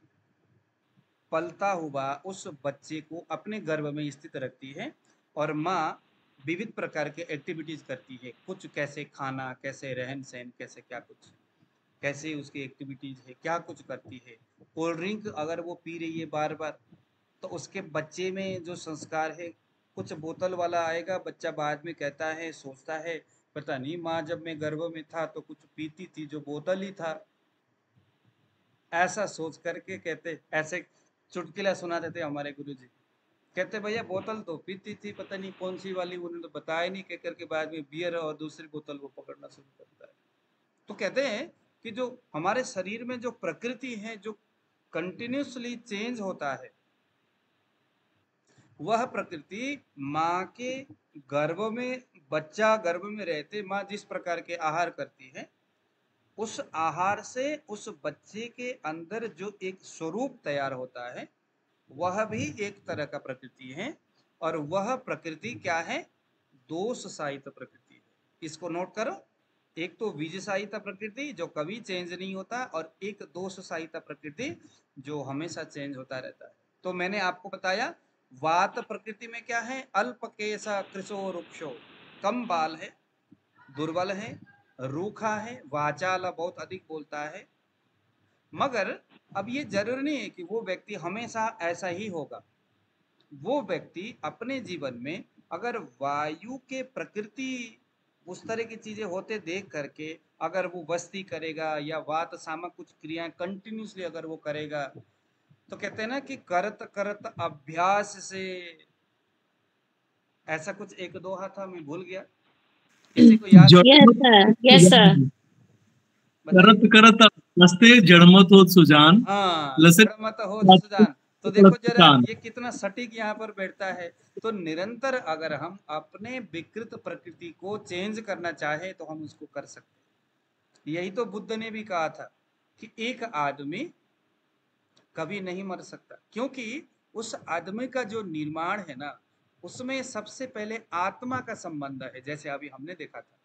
Speaker 1: पलता हुआ उस बच्चे को अपने गर्भ में स्थित रखती है, और माँ विविध प्रकार के एक्टिविटीज करती है, कुछ कैसे खाना, कैसे रहन सहन, कैसे क्या कुछ, कैसे उसकी एक्टिविटीज है, क्या कुछ करती है। कोल्ड ड्रिंक अगर वो पी रही है बार बार, तो उसके बच्चे में जो संस्कार है, कुछ बोतल वाला आएगा, बच्चा बाद में कहता है, सोचता है, पता नहीं माँ जब मैं गर्भ में था तो कुछ पीती थी जो बोतल ही था, ऐसा सोच करके कहते, ऐसे चुटकुला सुना देते हमारे गुरुजी, कहते भैया बोतल तो पीती थी, पता नहीं कौन सी वाली, उन्होंने तो बताया नहीं, कह करके बाद में बियर और दूसरी बोतल वो पकड़ना शुरू करता है। तो कहते हैं कि जो हमारे शरीर में जो प्रकृति है जो कंटिन्यूसली चेंज होता है, वह प्रकृति माँ के गर्भ में, बच्चा गर्भ में रहते माँ जिस प्रकार के आहार करती है, उस आहार से उस बच्चे के अंदर जो एक स्वरूप तैयार होता है वह भी एक तरह का प्रकृति है, और वह प्रकृति क्या है? दोष सहित प्रकृति है। इसको नोट करो, एक तो बीज सहित प्रकृति जो कभी चेंज नहीं होता, और एक दोष सहित प्रकृति जो हमेशा चेंज होता रहता है। तो मैंने आपको बताया वात प्रकृति में क्या है? अल्प केसा कृशो रुक्षो, कम बाल है, दुर्बल है, रूखा है, वाचाल बहुत अधिक बोलता है। मगर अब ये जरूरी नहीं है कि वो व्यक्ति हमेशा ऐसा ही होगा। वो व्यक्ति अपने जीवन में अगर वायु के प्रकृति उस तरह की चीजें होते देख करके अगर वो बस्ती करेगा या वात सामक कुछ क्रियाएं कंटिन्यूसली अगर वो करेगा, तो कहते हैं ना कि करत करत अभ्यास से, ऐसा कुछ एक दोहा था, मैं भूल गया, किसी को याद?
Speaker 2: Yes sir.
Speaker 3: करत करत अभ्यास्ते जड़मत हो सुजान।
Speaker 1: हाँ,
Speaker 3: लसित
Speaker 1: जड़मत हो सुजान। तो देखो जरा
Speaker 3: चांद
Speaker 1: ये कितना सटीक यहाँ पर बैठता है। तो निरंतर अगर हम अपने विकृत प्रकृति को चेंज करना चाहे तो हम उसको कर सकते हैं। यही तो बुद्ध ने भी कहा था कि एक आदमी कभी नहीं मर सकता, क्योंकि उस आदमी का जो निर्माण है ना, उसमें सबसे पहले आत्मा का संबंध है। जैसे अभी हमने देखा था,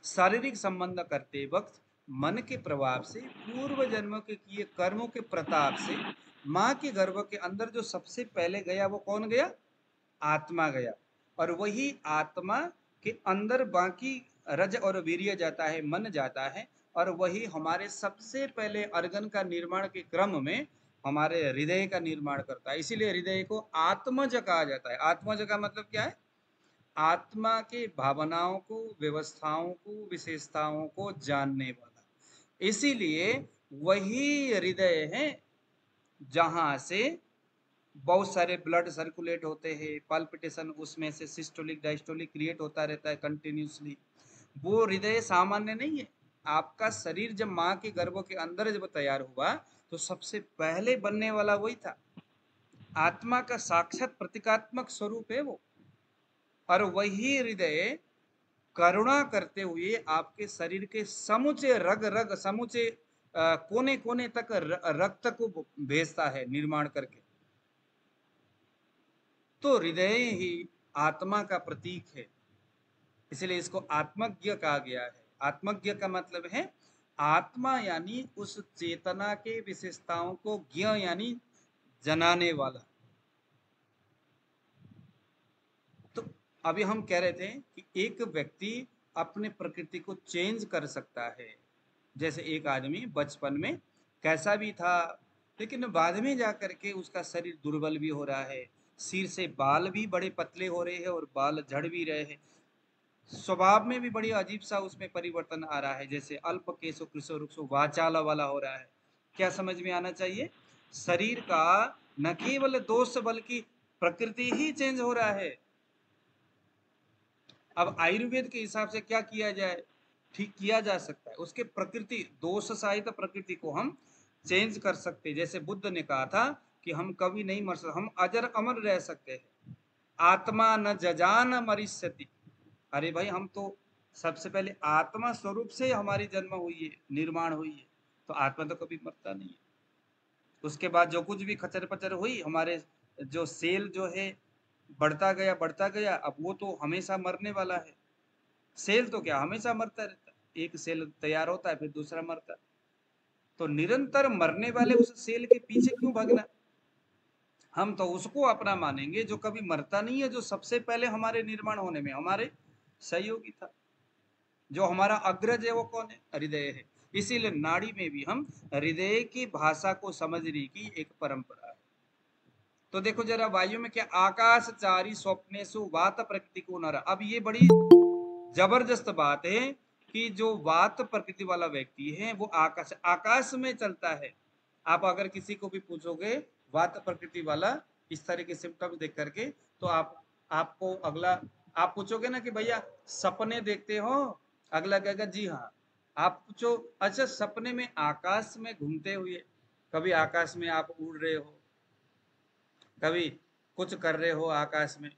Speaker 1: शारीरिक संबंध करते वक्त मन के प्रभाव से, पूर्व जन्मों के किए कर्मों के प्रताप से माँ के गर्भ के अंदर जो सबसे पहले गया वो कौन गया? आत्मा गया। और वही आत्मा के अंदर बाकी रज और वीर्य जाता है, मन जाता है, और वही हमारे सबसे पहले अर्गन का निर्माण के क्रम में हमारे हृदय का निर्माण करता है। इसीलिए हृदय को आत्मज कहा जाता है। आत्मज का मतलब क्या है? आत्मा के भावनाओं को, व्यवस्थाओं को, विशेषताओं को जानने वाला। इसीलिए वही हृदय है जहां से बहुत सारे ब्लड सर्कुलेट होते हैं, पल्पिटेशन उसमें से सिस्टोलिक डायस्टोलिक क्रिएट होता रहता है कंटिन्यूसली। वो हृदय सामान्य नहीं है। आपका शरीर जब माँ के गर्भ के अंदर जब तैयार हुआ तो सबसे पहले बनने वाला वही था। आत्मा का साक्षात प्रतीकात्मक स्वरूप है वो। और वही हृदय करुणा करते हुए आपके शरीर के समूचे रग रग, समूचे कोने कोने तक रक्त को भेजता है निर्माण करके। तो हृदय ही आत्मा का प्रतीक है, इसलिए इसको आत्मज्ञ कहा गया है। आत्मज्ञ का मतलब है आत्मा यानी उस चेतना के विशेषताओं को, ज्ञ यानी जनाने वाला। तो अभी हम कह रहे थे कि एक व्यक्ति अपने प्रकृति को चेंज कर सकता है। जैसे एक आदमी बचपन में कैसा भी था, लेकिन बाद में जाकर के उसका शरीर दुर्बल भी हो रहा है, सिर से बाल भी बड़े पतले हो रहे हैं और बाल झड़ भी रहे हैं, स्वभाव में भी बड़ी अजीब सा उसमें परिवर्तन आ रहा है, जैसे अल्प केशो कृशो रुक्षो वाचाल वाला हो रहा है। क्या समझ में आना चाहिए? शरीर का न केवल दोष बल्कि प्रकृति ही चेंज हो रहा है। अब आयुर्वेद के हिसाब से क्या किया जाए? ठीक किया जा सकता है, उसके प्रकृति दोष सहित प्रकृति को हम चेंज कर सकते हैं। जैसे बुद्ध ने कहा था कि हम कभी नहीं मर सकते, हम अजर अमर रह सकते हैं। आत्मा न जजान मरिष्यति। अरे भाई, हम तो सबसे पहले आत्मा स्वरूप से हमारी जन्म हुई है, निर्माण हुई है, तो आत्मा तो कभी मरता नहीं है। उसके बाद जो कुछ भी खचर पचर हुई, हमारे जो सेल जो है बढ़ता गया, अब वो तो हमेशा मरने वाला है। सेल तो क्या हमेशा मरता रहता है, एक सेल तैयार होता है फिर दूसरा मरता है। तो निरंतर मरने वाले उस सेल के पीछे क्यों भागना? हम तो उसको अपना मानेंगे जो कभी मरता नहीं है, जो सबसे पहले हमारे निर्माण होने में हमारे सहयोगी था। जो हमारा अग्रज है वो कौन है? हृदय है। इसीलिए नाड़ी में भी हम हृदय की भाषा को समझने की एक परंपरा है। तो देखो जरा वायु में क्या, आकाशचारी स्वप्नेषु वात प्रकृति को नर। अब ये बड़ी जबरदस्त बात है कि जो वात प्रकृति वाला व्यक्ति है वो आकाश में चलता है। आप अगर किसी को भी पूछोगे वात प्रकृति वाला इस तरह के सिम्टम्स देख करके, तो आपको अगला आप पूछोगे ना कि भैया सपने देखते हो, अगला कहेगा जी हाँ। आप पूछो अच्छा सपने में आकाश में घूमते हुए, कभी आकाश में आप उड़ रहे हो, कभी कुछ कर रहे हो आकाश में,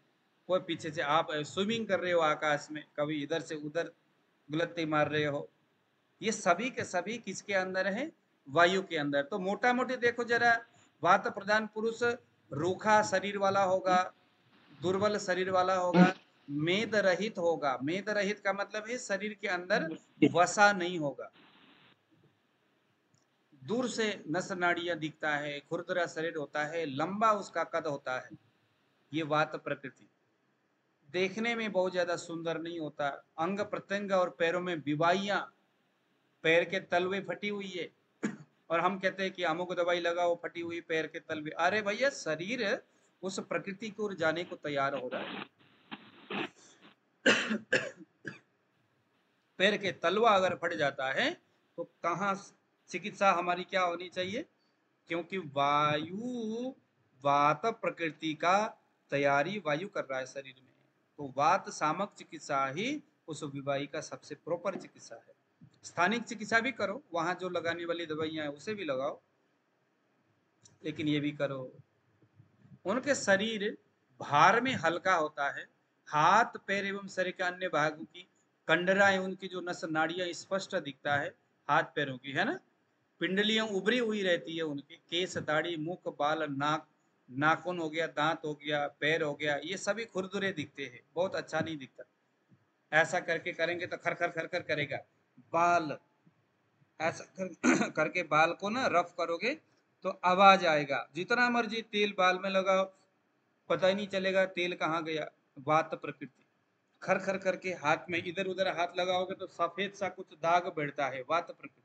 Speaker 1: कोई पीछे से आप स्विमिंग कर रहे हो आकाश में, कभी इधर से उधर गुलत्ती मार रहे हो, ये सभी के सभी किसके अंदर है? वायु के अंदर। तो मोटा मोटी देखो जरा, वात प्रधान पुरुष रूखा शरीर वाला होगा, दुर्बल शरीर वाला होगा, मेद रहित होगा। मेद रहित का मतलब है शरीर के अंदर वसा नहीं होगा, दूर से नस नाड़ियां दिखता है, खुरदरा शरीर होता है, लंबा उसका कद होता है। ये वात प्रकृति देखने में बहुत ज्यादा सुंदर नहीं होता। अंग प्रत्यंग और पैरों में विवाइयां, पैर के तलवे फटी हुई है और हम कहते हैं कि अमुक दवाई लगाओ फटी हुई पैर के तलवे। अरे भैया, शरीर उस प्रकृति को जाने को तैयार हो रहा है। पैर के तलवा अगर फट जाता है तो कहाँ चिकित्सा हमारी क्या होनी चाहिए? क्योंकि वायु वात प्रकृति का तैयारी वायु कर रहा है शरीर में, तो वात सामक चिकित्सा ही उस बीमारी का सबसे प्रॉपर चिकित्सा है। स्थानिक चिकित्सा भी करो, वहां जो लगाने वाली दवाइयां है उसे भी लगाओ, लेकिन ये भी करो। उनके शरीर भार में हल्का होता है, हाथ पैर एवं शरीर के अन्य भागों की कंडराएं, उनकी जो नस नाड़ियां स्पष्ट दिखता है हाथ पैरों की, है ना। पिंडलियां उभरी हुई रहती है उनकी, केस दाढ़ी मुख बाल नाक, नाखून हो गया, दांत हो गया, पैर हो गया, ये सभी खुरदुरे दिखते हैं, बहुत अच्छा नहीं दिखता। ऐसा करके करेंगे तो खर खर खर खर करेगा। बाल ऐसा करके बाल को ना रफ करोगे तो आवाज आएगा। जितना मर्जी तेल बाल में लगाओ, पता ही नहीं चलेगा तेल कहाँ गया। वात प्रकृति। खर खर करके हाथ में इधर उधर हाथ लगाओगे तो सफेद सा कुछ दाग बैठता है, वात प्रकृति।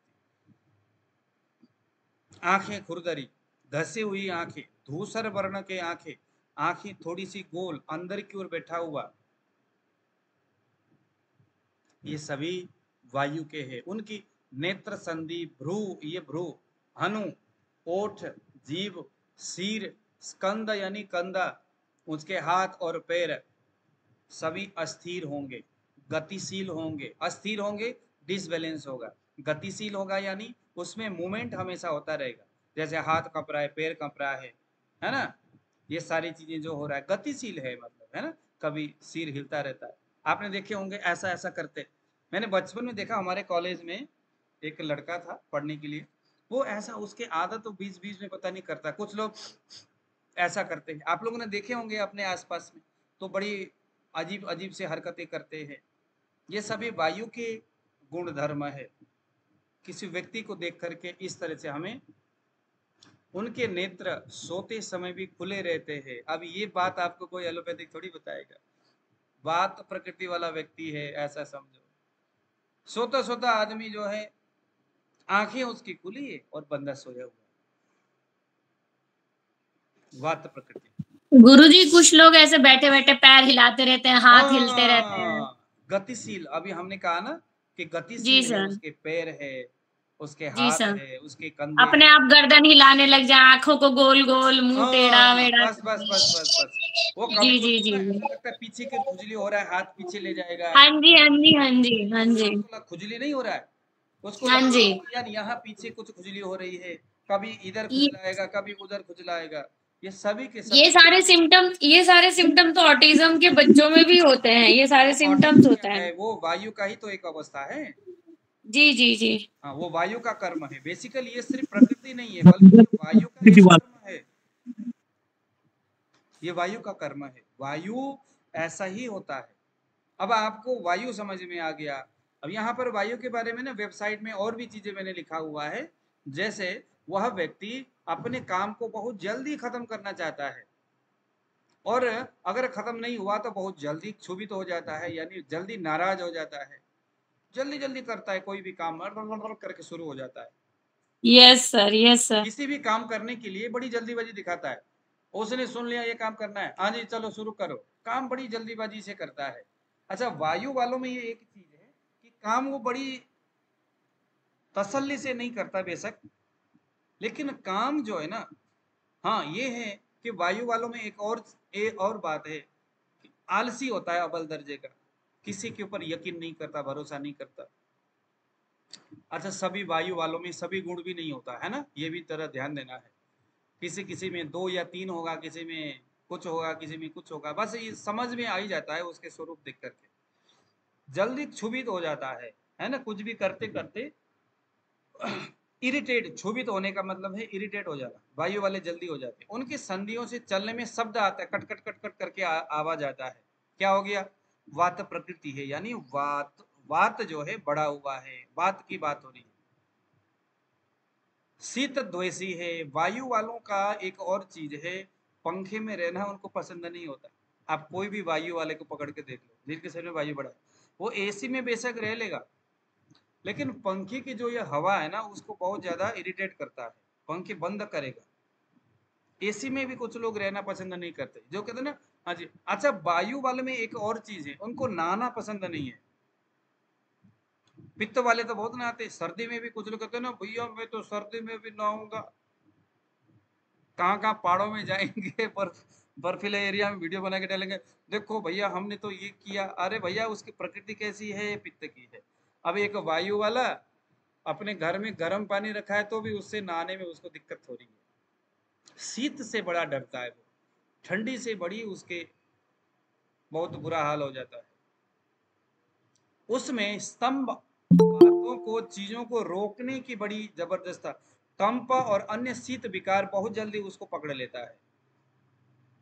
Speaker 1: आंखें खुरदरी, धसी हुई आंखें, धूसर वर्ण के आंखें, आंखें थोड़ी सी गोल, अंदर की ओर बैठा हुआ, ये सभी वायु के हैं। उनकी नेत्र संधि, भ्रू, ये भ्रू, हनु, ओठ, जीभ, सिर, स्कंद यानी कंधा, उसके हाथ और पैर सभी अस्थिर होंगे, गतिशील होंगे। अस्थिर होंगे डिसबैलेंस होगा, गतिशील होगा यानी उसमें मूवमेंट हमेशा होता रहेगा। जैसे हाथ कप रहा है, पैर कप रहा है ना। ये सारी चीजें जो हो रहा है गतिशील है, मतलब, है ना। कभी सिर हिलता रहता है, आपने देखे होंगे ऐसा ऐसा करते। मैंने बचपन में देखा, हमारे कॉलेज में एक लड़का था पढ़ने के लिए, वो ऐसा, उसके आदत तो बीच बीच में पता नहीं करता, कुछ लोग ऐसा करते हैं, आप लोगों ने देखे होंगे अपने आसपास में, तो बड़ी अजीब अजीब से हरकतें करते हैं। ये सभी वायु के गुण धर्म है। किसी व्यक्ति को देख करके इस तरह से हमें, उनके नेत्र सोते समय भी खुले रहते हैं। अब ये बात आपको कोई एलोपैथिक थोड़ी बताएगा, बात प्रकृति वाला व्यक्ति है, ऐसा समझो। सोता सोता आदमी जो है आंखें उसकी खुली है और बंदा सोया हुआ है, वात प्रकृति।
Speaker 2: गुरुजी कुछ लोग ऐसे बैठे बैठे पैर हिलाते रहते हैं, हाथ हिलते रहते हैं।
Speaker 1: गतिशील, अभी हमने कहा ना कि
Speaker 2: जी
Speaker 1: गतिशील है,
Speaker 2: सर।
Speaker 1: उसके पैर है, उसके
Speaker 2: जी
Speaker 1: हाथ
Speaker 2: सर।
Speaker 1: है, उसके कंधे
Speaker 2: अपने
Speaker 1: हैं।
Speaker 2: आप गर्दन हिलाने लग जाए, आंखों को गोल गोल, मुंह टेढ़ा वेढ़ा।
Speaker 1: बस बस बस बस बस। वो कभी
Speaker 2: जी जी
Speaker 1: उसको
Speaker 2: जी
Speaker 1: ना
Speaker 2: जी।
Speaker 1: ऐसा लगता है पीछे की खुजली हो रहा है, हाथ पीछे ले जाएगा।
Speaker 2: हाँ जी हाँ जी हाँ जी हाँ जी
Speaker 1: खुजली नहीं हो रहा है, उसको
Speaker 2: हाँ
Speaker 1: लगता
Speaker 2: जी।
Speaker 1: है यार यहाँ पीछे कुछ खुजली हो रही है, कभी इधर
Speaker 2: ये
Speaker 1: खुजलाएगा, कभी उधर खुजलाएगा। ये सभी के
Speaker 2: ये
Speaker 1: सभी
Speaker 2: सारे सिम्टम तो ऑटिज्म के बच्चों में भी होते हैं, ये सारे सिम्टम्स
Speaker 1: ऑटिज्म
Speaker 2: होते हैं।
Speaker 1: है, वो वायु का ही तो एक अवस्था है।
Speaker 2: जी जी जी।
Speaker 1: हाँ, वो वायु का कर्म है। बेसिकली ये सिर्फ प्रकृति नहीं है, बल्कि ये वायु का एक कर्म है। ये वायु का कर्म है, वायु ऐसा ही होता है। अब आपको वायु समझ में आ गया। अब यहाँ पर वायु के बारे में ना वेबसाइट में और भी चीजें मैंने लिखा हुआ है। जैसे वह व्यक्ति अपने काम को बहुत जल्दी खत्म करना चाहता है, और अगर खत्म नहीं हुआ तो बहुत जल्दी क्षुभित हो जाता है, यानी जल्दी नाराज हो जाता है, जल्दी जल्दी करता है, कोई भी काम करके शुरू हो जाता है।
Speaker 2: Yes sir, yes sir.
Speaker 1: किसी भी काम करने के लिए बड़ी जल्दीबाजी दिखाता है। उसने सुन लिया ये काम करना है, हाँ जी चलो शुरू करो, काम बड़ी जल्दीबाजी से करता है। अच्छा, वायु वालों में ये एक चीज है कि काम वो बड़ी तसल्ली से नहीं करता बेशक, लेकिन काम जो है ना, हाँ ये है कि वायु वालों में एक और बात है कि आलसी होता है अव्वल दर्जे का, किसी के ऊपर यकीन नहीं करता, भरोसा नहीं करता। अच्छा, सभी वायु वालों में सभी गुण भी नहीं होता है ना, ये भी तरह ध्यान देना है। किसी किसी में 2 या 3 होगा, किसी में कुछ होगा, किसी में कुछ होगा, बस ये समझ में आ ही जाता है उसके स्वरूप देख करके। जल्दी क्षुभित हो जाता है ना, कुछ भी करते करते इरिटेट, क्षुभित होने का मतलब है इरिटेट हो जाना। वायु वाले जल्दी हो जाते हैं, उनकी संधियों से चलने में शब्द आता है, कट कट कट कट करके आवाज आता है। क्या हो गया? वात प्रकृति है, यानी वात, वात जो है बड़ा हुआ है, वात की बात हो रही है। शीत द्वेषी है। वायु वालों का एक और चीज है, पंखे में रहना उनको पसंद नहीं होता। आप कोई भी वायु वाले को पकड़ के देख लो, जिनके शरीर में वायु बड़ा है, वो एसी में बेशक रह लेगा, लेकिन पंखे की जो ये हवा है ना, उसको बहुत ज्यादा इरिटेट करता है, पंखे बंद करेगा। एसी में भी कुछ लोग रहना पसंद नहीं करते, जो कहते हैं ना। हाँ जी। अच्छा, वायु वाले में एक और चीज है, उनको नहाना पसंद नहीं है। पित्त वाले तो बहुत नहाते, सर्दी में भी कुछ लोग कहते हैं ना, भैया मैं तो सर्दी में भी नहाऊंगा। कहाँ कहाँ पहाड़ों में जाएंगे, बर्फीले एरिया में वीडियो बना के डालेंगे, देखो भैया हमने तो ये किया। अरे भैया, उसकी प्रकृति कैसी है? पित्त की है। अब एक वायु वाला अपने घर में गर्म पानी रखा है तो भी उससे नहाने में उसको दिक्कत हो रही है। शीत से बड़ा डरता है वो, ठंडी से बड़ी उसके बहुत बुरा हाल हो जाता है। उसमें स्तंभ बातों को, चीजों को रोकने की बड़ी जबरदस्त, कंप और अन्य शीत विकार बहुत जल्दी उसको पकड़ लेता है।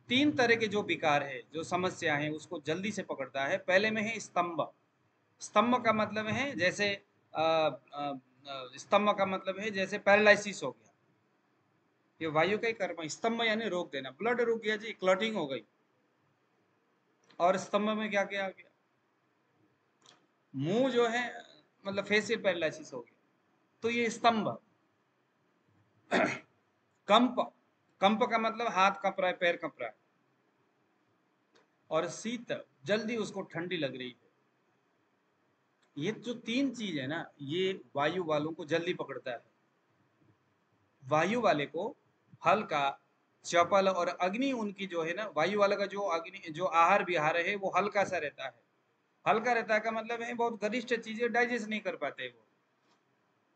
Speaker 1: 3 तरह के जो विकार है, जो समस्या है, उसको जल्दी से पकड़ता है। पहले में है स्तंभ। स्तंभ का मतलब है जैसे स्तंभ का मतलब है जैसे पैरालिसिस हो गया, ये वायु का ही कर्म। स्तंभ यानी रोक देना, ब्लड रुक गया जी, क्लॉटिंग हो गई। और स्तंभ में क्या क्या आ गया, मुंह जो है मतलब फेसियल पैरालिसिस हो गया, तो ये स्तंभ। कंप, कंप का मतलब हाथ कप रहा है, पैर कप रहा है। और शीत, जल्दी उसको ठंडी लग रही है। ये जो 3 चीज है ना, ये वायु वालों को जल्दी पकड़ता है। वायु वाले को हल्का, चपल और अग्नि उनकी जो है ना, वायु वाले का जो अग्नि, जो आहार विहार है वो हल्का सा रहता है। हल्का रहता है का मतलब है बहुत गरिष्ठ चीजें डाइजेस्ट नहीं कर पाते वो।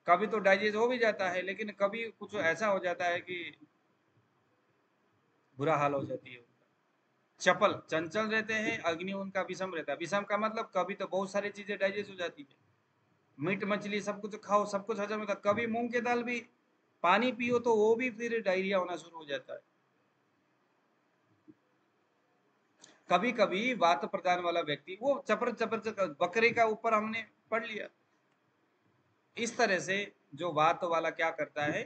Speaker 1: कभी तो डाइजेस्ट हो भी जाता है, लेकिन कभी कुछ ऐसा हो जाता है कि बुरा हाल हो जाती है उनका। चपल, चंचल रहते हैं। अग्नि उनका विषम रहता है। विषम का मतलब कभी तो बहुत सारी चीजें डाइजेस्ट हो जाती है, मीट मछली सब कुछ खाओ, सब कुछ हजम होता है। कभी मूंग की दाल भी, पानी पियो तो वो भी फिर डायरिया होना शुरू हो जाता है। कभी कभी वात प्रदान वाला व्यक्ति, वो चपर चपर बकरे का ऊपर हमने पढ़ लिया। इस तरह से जो वात वाला क्या करता है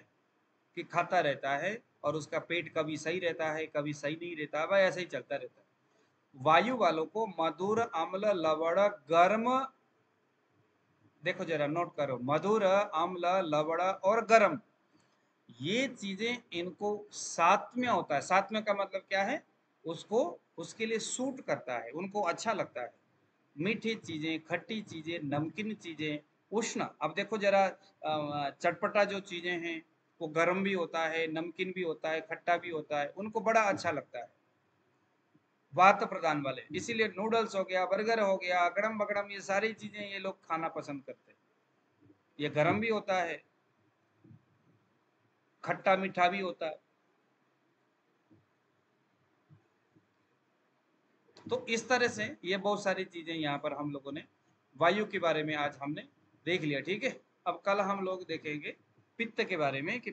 Speaker 1: कि खाता रहता है, और उसका पेट कभी सही रहता है, कभी सही नहीं रहता, वह ऐसे ही चलता रहता है। वायु वालों को मधुर, अम्ल, लवण, गर्म, देखो जरा नोट करो, मधुर, अम्ल, लवण और गर्म, ये चीजें इनको सात्म्य होता है। सात्म्य का मतलब क्या है, उसको, उसके लिए सूट करता है, उनको अच्छा लगता है। मीठी चीजें, खट्टी चीजें, नमकीन चीजें, उष्ण। अब देखो जरा चटपटा जो चीजें हैं वो गर्म भी होता है, नमकीन भी होता है, खट्टा भी होता है, उनको बड़ा अच्छा लगता है वात प्रदान वाले। इसीलिए नूडल्स हो गया, बर्गर हो गया, अगड़म बगड़म, ये सारी चीजें ये लोग खाना पसंद करते हैं। ये गर्म भी होता है, खट्टा मीठा भी होता है। तो इस तरह से ये बहुत सारी चीजें यहाँ पर हम लोगों ने वायु के बारे में आज हमने देख लिया। ठीक है, अब कल हम लोग देखेंगे पित्त के बारे में कि